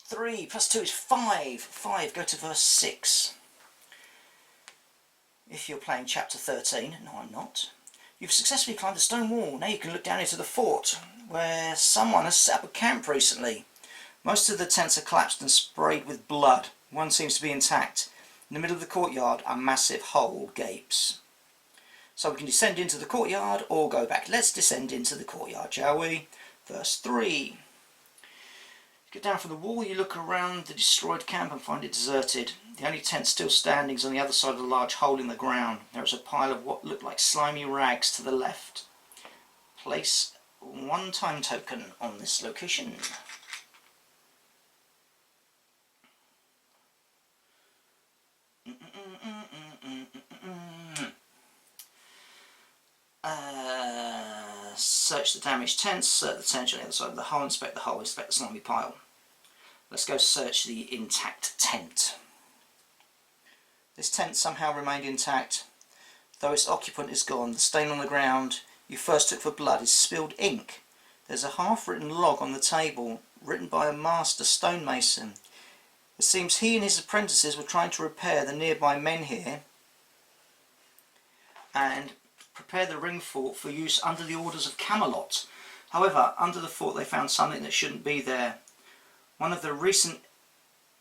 3 + 2 is 5. 5, go to verse 6. If you're playing chapter 13, no I'm not, You've successfully climbed the stone wall. Now you can look down into the fort, where someone has set up a camp recently. Most of the tents are collapsed and sprayed with blood. One seems to be intact. In the middle of the courtyard, a massive hole gapes. So we can descend into the courtyard or go back. Let's descend into the courtyard, shall we? Verse 3. Get down from the wall, you look around the destroyed camp and find it deserted. The only tent still standing is on the other side of the large hole in the ground. There is a pile of what look like slimy rags to the left. Place 1 time token on this location. Search the damaged tents, search the tent on the other side of the hole, inspect the hole, inspect the slimy pile. Let's go search the intact tent. This tent somehow remained intact, though its occupant is gone. The stain on the ground you first took for blood is spilled ink. There's a half-written log on the table, written by a master stonemason. It seems he and his apprentices were trying to repair the nearby men here and prepare the ring fort for use under the orders of Camelot. However, under the fort they found something that shouldn't be there. One of the recent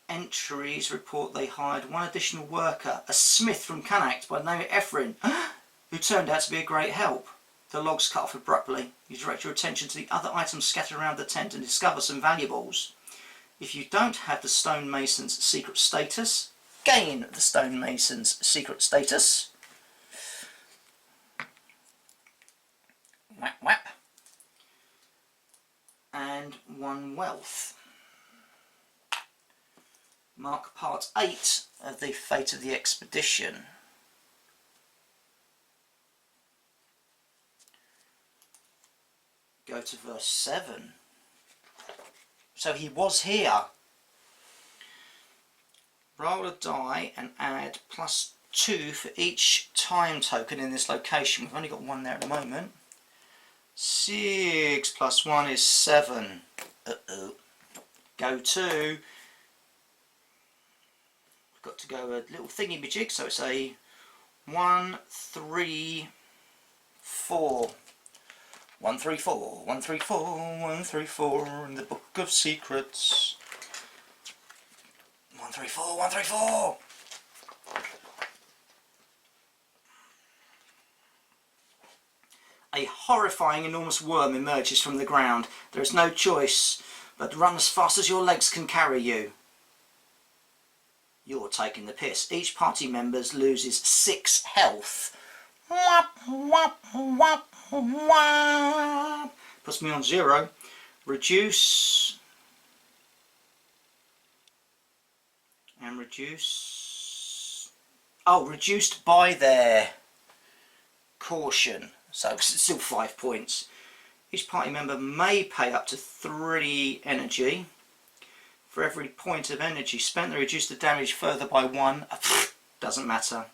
entries report they hired one additional worker, a smith from Connacht by the name of Ephraim, who turned out to be a great help. The log's cut off abruptly. You direct your attention to the other items scattered around the tent and discover some valuables. If you don't have the stonemason's secret status, gain the stonemason's secret status. Whap whap. And 1 wealth. Mark part 8 of the fate of the expedition. Go to verse 7. So he was here. Roll a die and add +2 for each time token in this location. We've only got 1 there at the moment. 6 + 1 is 7. Go to. We've got to go a little thingy-majig, so it's a 1, 3, 4. 1, 3, 4, 1, 3, 4, 1, 3, 4 in the Book of Secrets. 1, 3, 4, 1, 3, 4. A horrifying enormous worm emerges from the ground. There is no choice but to run as fast as your legs can carry you. You're taking the piss. Each party member loses 6 health. Whap, whap, whap, whap. Puts me on 0. Reduce. And reduce. Oh, reduced by their caution. So it's still 5 points. Each party member may pay up to 3 energy. For every point of energy spent, they reduce the damage further by 1. Doesn't matter.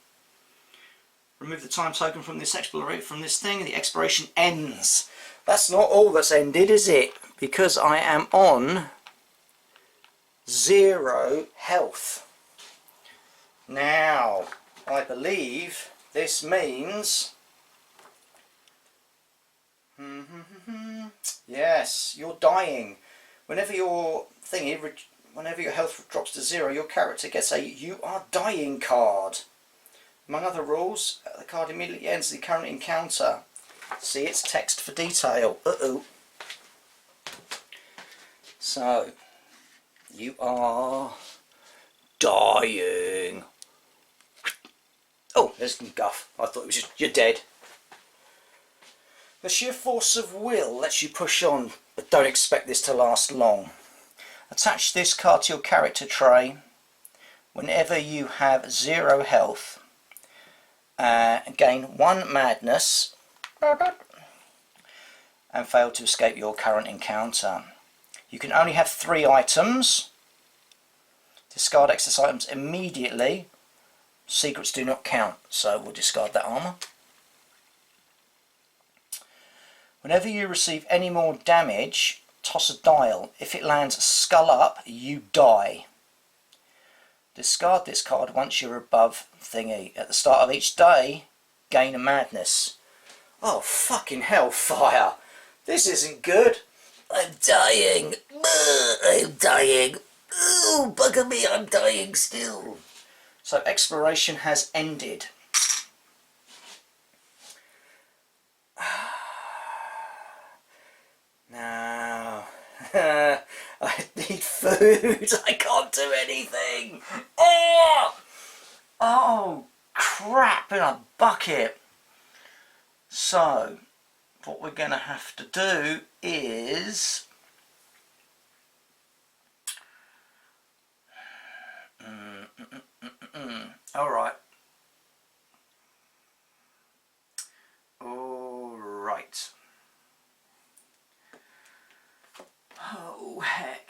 Remove the time token from this thing and the expiration ends. That's not all that's ended, is it? Because I am on 0 health. Now, I believe this means... yes, you're dying. Whenever your health drops to 0, your character gets a "You are dying" card. Among other rules, the card immediately ends the current encounter. See its text for detail. So, you are dying. Oh, there's some guff. I thought it was just, you're dead. The sheer force of will lets you push on, but don't expect this to last long. Attach this card to your character tray whenever you have 0 health. Gain 1 madness and fail to escape your current encounter. You can only have 3 items. Discard excess items immediately. Secrets do not count, so we'll discard that armour. Whenever you receive any more damage, toss a dial. If it lands skull up, you die. Discard this card once you're above thingy. At the start of each day, gain a madness. Oh, fucking hellfire. This isn't good. I'm dying. I'm dying. Oh, bugger me, I'm dying still. So exploration has ended. Now, I need food. I can't do anything. Oh! Oh, crap in a bucket. So, what we're going to have to do is... Alright. Alright. Oh, heck.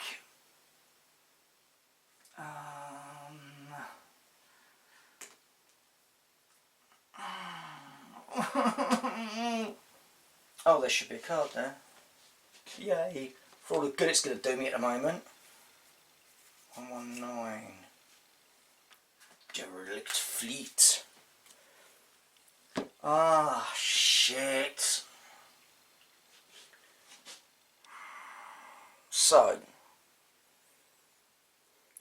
Oh, there should be a card there. Yay. For all the good it's going to do me at the moment. 119. Derelict Fleet. Ah, shit. So,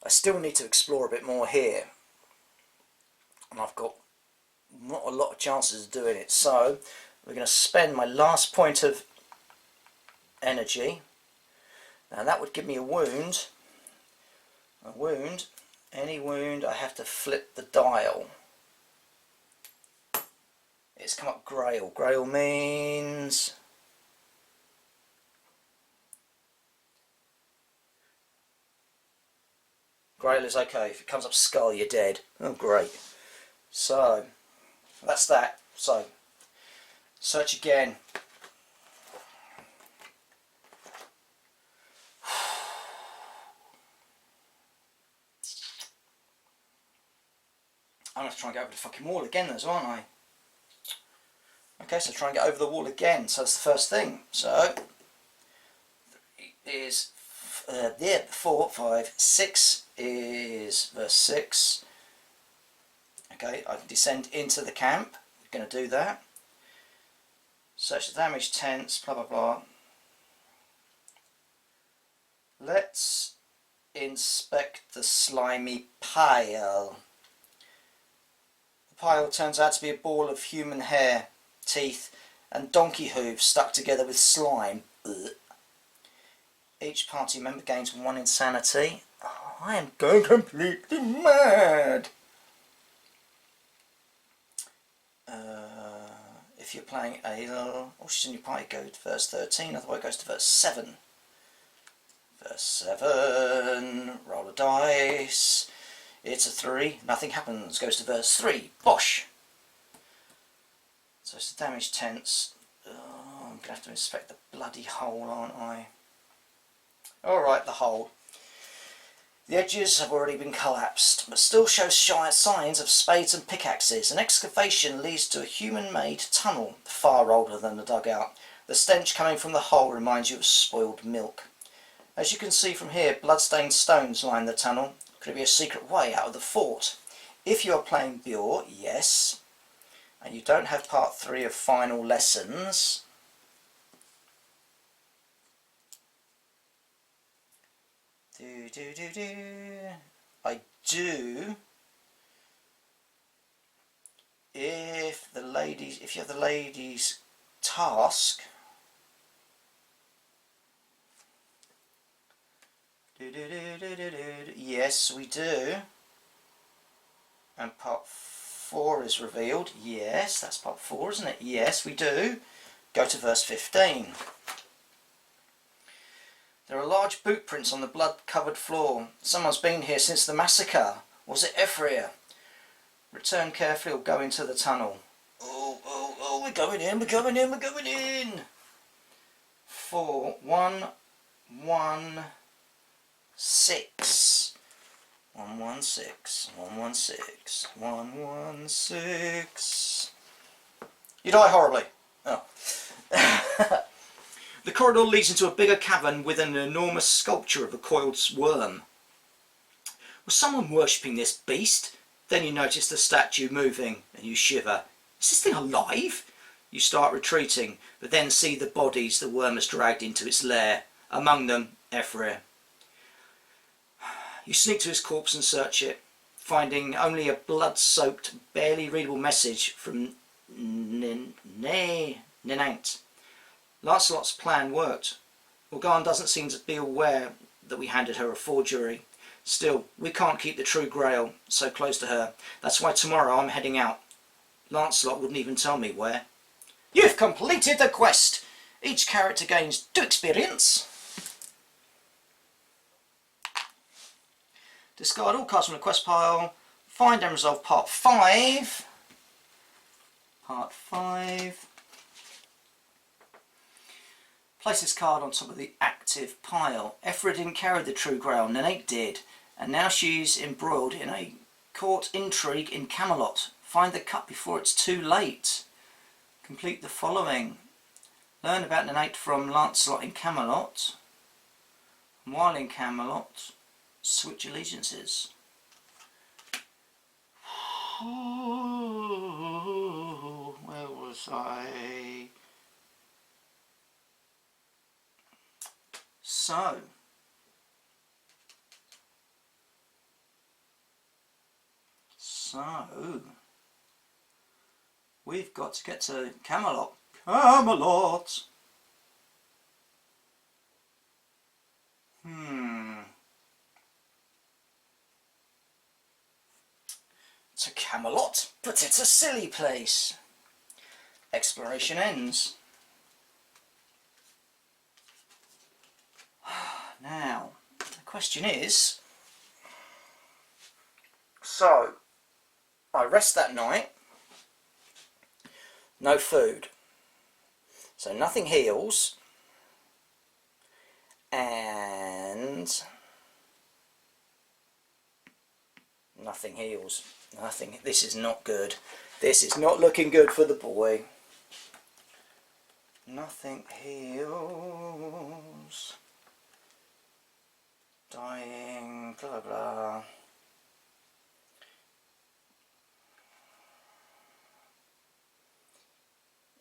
I still need to explore a bit more here. And I've got not a lot of chances of doing it. So, we're going to spend my last point of energy. Now that would give me a wound. A wound. Any wound, I have to flip the dial. It's come up Grail. Grail means... Grail is okay. If it comes up Skull, you're dead. Oh, great. So, that's that. So, search again. I'm going to try and get over the fucking wall again, though, aren't I? Okay, so try and get over the wall again. So that's the first thing. So, 3 is... 4, 5, 6 is verse 6. Okay, I can descend into the camp. We're going to do that. Search the damage tents, blah blah blah. Let's inspect the slimy pile. The pile turns out to be a ball of human hair, teeth and donkey hooves stuck together with slime. Ugh. Each party member gains 1 insanity. Oh, I am going completely mad. If you're playing Ale, or she's in your party, go to verse 13, otherwise it goes to verse 7. Verse 7, roll a dice, it's a 3, nothing happens, goes to verse 3, bosh! So it's the damage tents. Oh, I'm going to have to inspect the bloody hole, aren't I? Alright, the hole. The edges have already been collapsed, but still show signs of spades and pickaxes. An excavation leads to a human-made tunnel, far older than the dugout. The stench coming from the hole reminds you of spoiled milk. As you can see from here, blood-stained stones line the tunnel. Could it be a secret way out of the fort? If you are playing Bure, yes, and you don't have part 3 of final lessons, I do. If you have the ladies task, yes we do. And part 4 is revealed. Yes, that's part 4, isn't it? Yes, we do. Go to verse 15. There are large boot prints on the blood-covered floor. Someone's been here since the massacre. Was it Ephria? Return carefully or go into the tunnel. Oh, oh, oh, we're going in, we're going in, we're going in! 4, 1, 1, 6. 116, 116, 116. You die horribly. Oh. The corridor leads into a bigger cavern with an enormous sculpture of a coiled worm. Was someone worshipping this beast? Then you notice the statue moving and you shiver. Is this thing alive? you start retreating, but then see the bodies the worm has dragged into its lair, among them Ephraim. You sneak to his corpse and search it, finding only a blood-soaked, barely readable message from Nenant. Lancelot's plan worked. Morgane doesn't seem to be aware that we handed her a forgery. Still, we can't keep the true Grail so close to her. That's why tomorrow I'm heading out. Lancelot wouldn't even tell me where. You've completed the quest! Each character gains 2 experience. Discard all cards from the quest pile. Find and resolve part 5. Part 5. Place this card on top of the active pile. Ephra didn't carry the true Grail, Nenate did, and now she's embroiled in a court intrigue in Camelot. Find the cut before it's too late. Complete the following. Learn about Nenate from Lancelot in Camelot. And while in Camelot, switch allegiances. Where was I? So, we've got to get to Camelot. Camelot! To Camelot, but it's a silly place. Exploration ends. Now, the question is, so, I rest that night, no food, so nothing heals, and nothing heals, nothing, this is not good, this is not looking good for the boy, nothing heals. Dying, blah blah.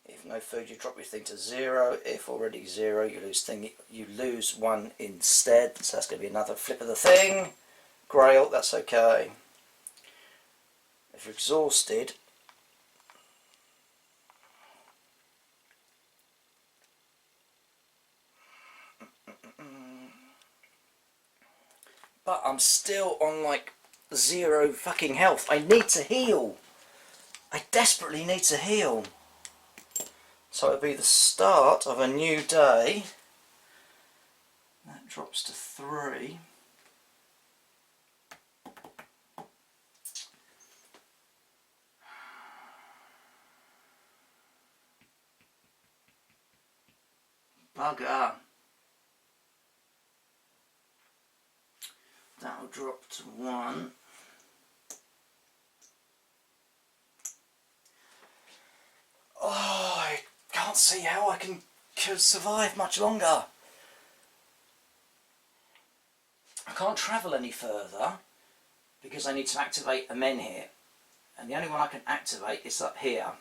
If no food, you drop your thing to 0. If already 0, you lose 1 instead. So that's going to be another flip of the thing. Grail, that's okay. If you're exhausted, but I'm still on like 0 fucking health. I need to heal. I desperately need to heal. So it'll be the start of a new day. That drops to 3. Bugger. That'll drop to 1. Oh, I can't see how I can survive much longer. I can't travel any further because I need to activate a menhir, and the only one I can activate is up here.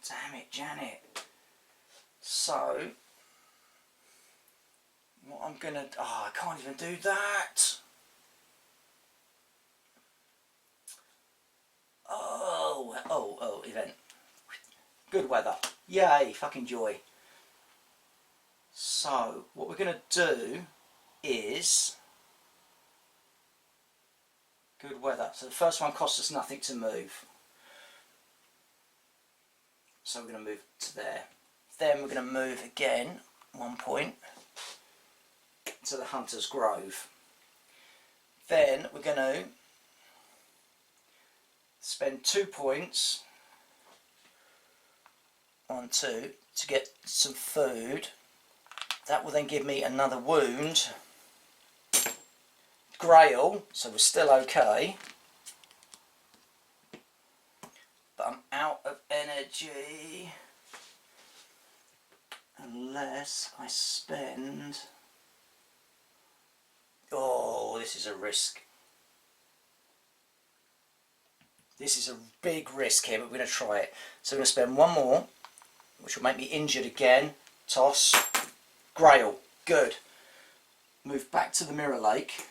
Damn it, Janet. So, what I'm gonna... Oh, I can't even do that. Oh, event. Good weather. Yay, fucking joy. So, what we're gonna do is... Good weather. So the first one costs us nothing to move. So we're going to move to there. Then we're going to move again, 1 point, to the Hunter's Grove. Then we're going to spend 2 points on 2 to get some food. That will then give me another wound. Grail, so we're still okay. But I'm out of energy unless I spend... Oh, this is a risk. This is a big risk here, but we're going to try it. So we're going to spend one more, which will make me injured again. Toss. Grail. Good. Move back to the mirror lake.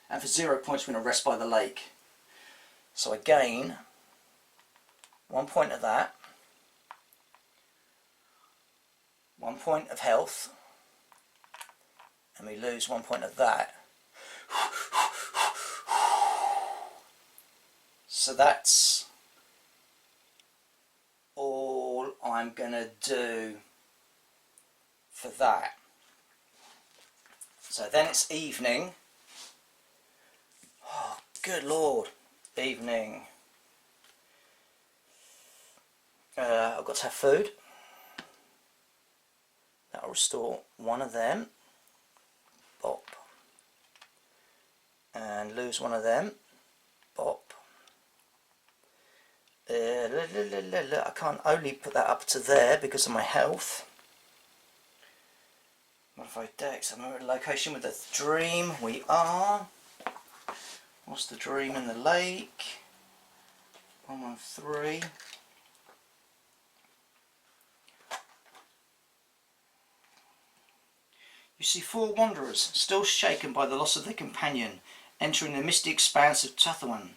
And for 0 points, we're going to rest by the lake. So I gain 1 point of that. 1 point of health. And we lose 1 point of that. So that's all I'm going to do for that. So then it's evening. Oh, good lord. Evening. I've got to have food. That'll restore one of them. Bop. And lose one of them. Bop. I can't only put that up to there because of my health. Modify dex. I'm at a location with the dream. We are. What's the dream in the lake? 113. You see 4 wanderers, still shaken by the loss of their companion, entering the misty expanse of Tathuan.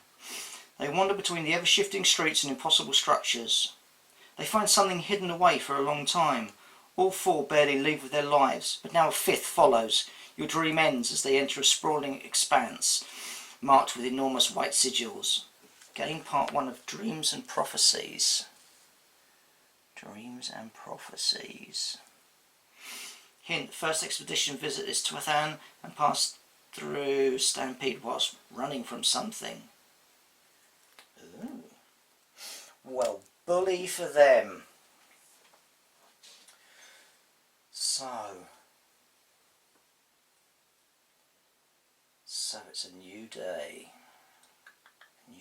They wander between the ever-shifting streets and impossible structures. They find something hidden away for a long time. All 4 barely leave with their lives, but now a 5th follows. Your dream ends as they enter a sprawling expanse, marked with enormous white sigils. Gain part 1 of Dreams and Prophecies. Dreams and Prophecies. Hint, first expedition visit is Tathuan and pass through Stampede whilst running from something. Ooh. Well, bully for them. So it's a new day.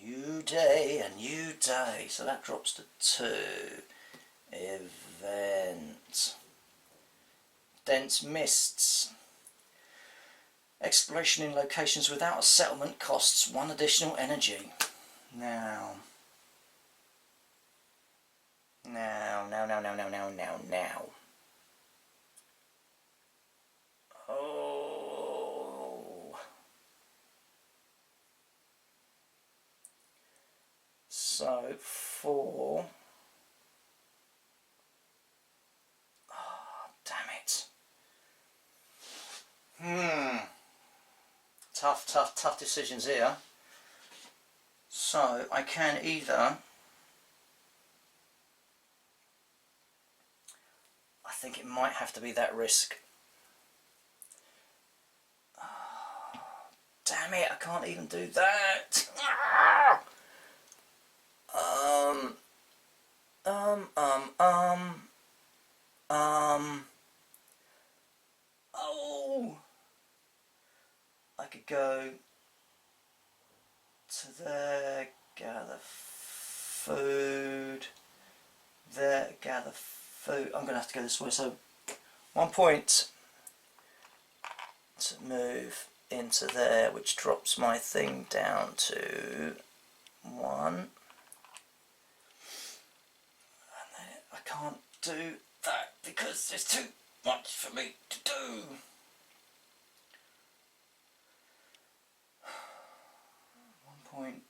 New day, a new day. So that drops to 2. Event. Dense mists. Exploration in locations without a settlement costs 1 additional energy. Now. Oh. So 4. Oh, damn it. Tough decisions here. So I can either, I think it might have to be that risk. Oh, damn it, I can't even do that. Oh, I could go to there, gather food, there, gather food. I'm going to have to go this way, so 1 point to move into there, which drops my thing down to 1. And then I can't do that because there's too much for me to do. 1 point.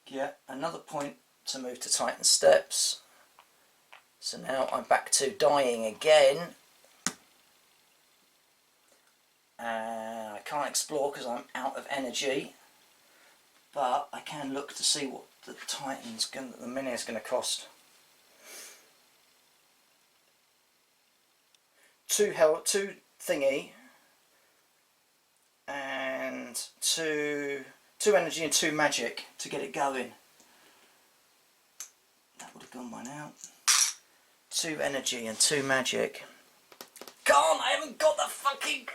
Yeah, another point to move to Titan Steps. So now I'm back to dying again. I can't explore because I'm out of energy. But I can look to see what the the mini is going to cost. 2 thingy. And 2 energy and 2 magic to get it going. That would have gone by now. 2 energy and 2 magic. I haven't got the fucking...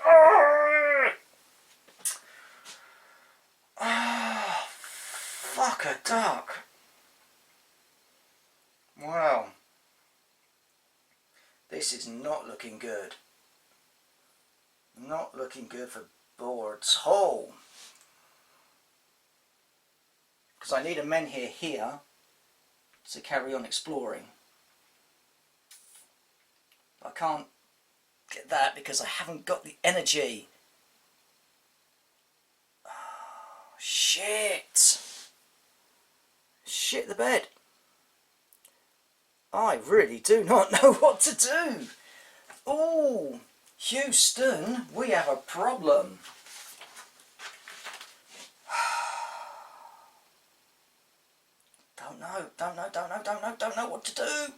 Fuck a duck. Wow. This is not looking good. Not looking good for board's hole. Because I need a menhir here to carry on exploring. I can't get that because I haven't got the energy. Oh, shit. Shit the bed. I really do not know what to do. Oh, Houston, we have a problem. Don't know what to do.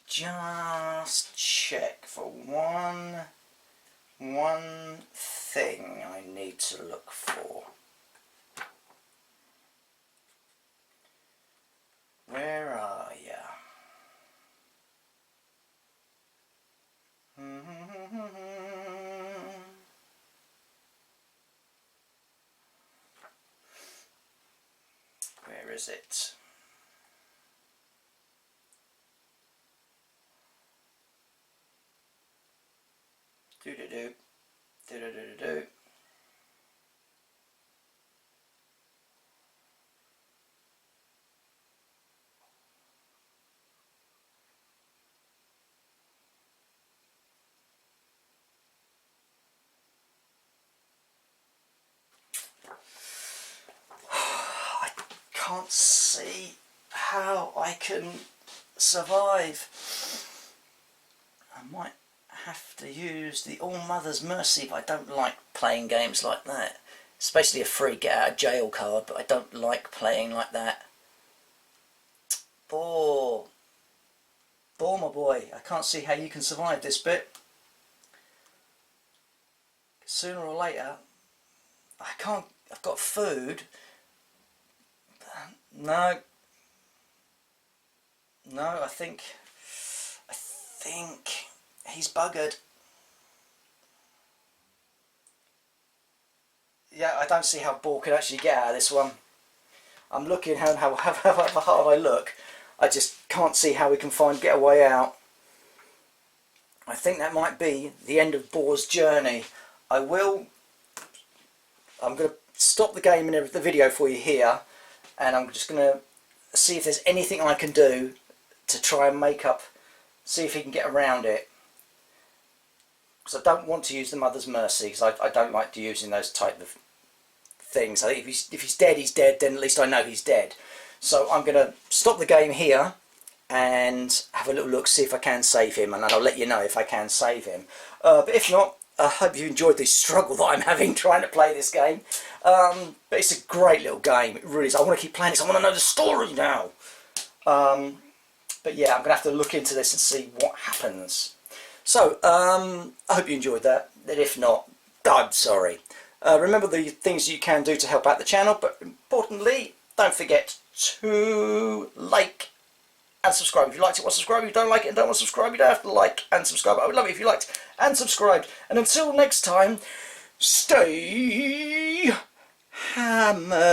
Just check for one thing I need to look for. Where are ya? Where is it? Do-do-do. Do-do-do-do-do. I can't see how I can survive. I might have to use the All Mother's Mercy, but I don't like playing games like that. It's basically a free get out of jail card, but I don't like playing like that. Boar, my boy, I can't see how you can survive this bit. Sooner or later, I can't, I've got food. No, I think he's buggered. Yeah, I don't see how Boar can actually get out of this one. I'm looking how hard I look. I just can't see how we can get a way out. I think that might be the end of Boar's journey. I'm going to stop the game and the video for you here, and I'm just going to see if there's anything I can do to try and see if he can get around it. Because I don't want to use the Mother's Mercy, because I don't like using those type of things. I think if he's dead, then at least I know he's dead. So I'm going to stop the game here and have a little look, see if I can save him, and then I'll let you know if I can save him. But if not, I hope you enjoyed the struggle that I'm having trying to play this game. But it's a great little game, it really is. I want to keep playing this, I want to know the story now. But yeah, I'm going to have to look into this and see what happens. So, I hope you enjoyed that, and if not, I'm sorry. Remember the things you can do to help out the channel, but importantly, don't forget to like and subscribe. If you liked it, subscribe. If you don't like it and don't want to subscribe, you don't have to like and subscribe. I would love it if you liked and subscribed. And until next time, stay hammered.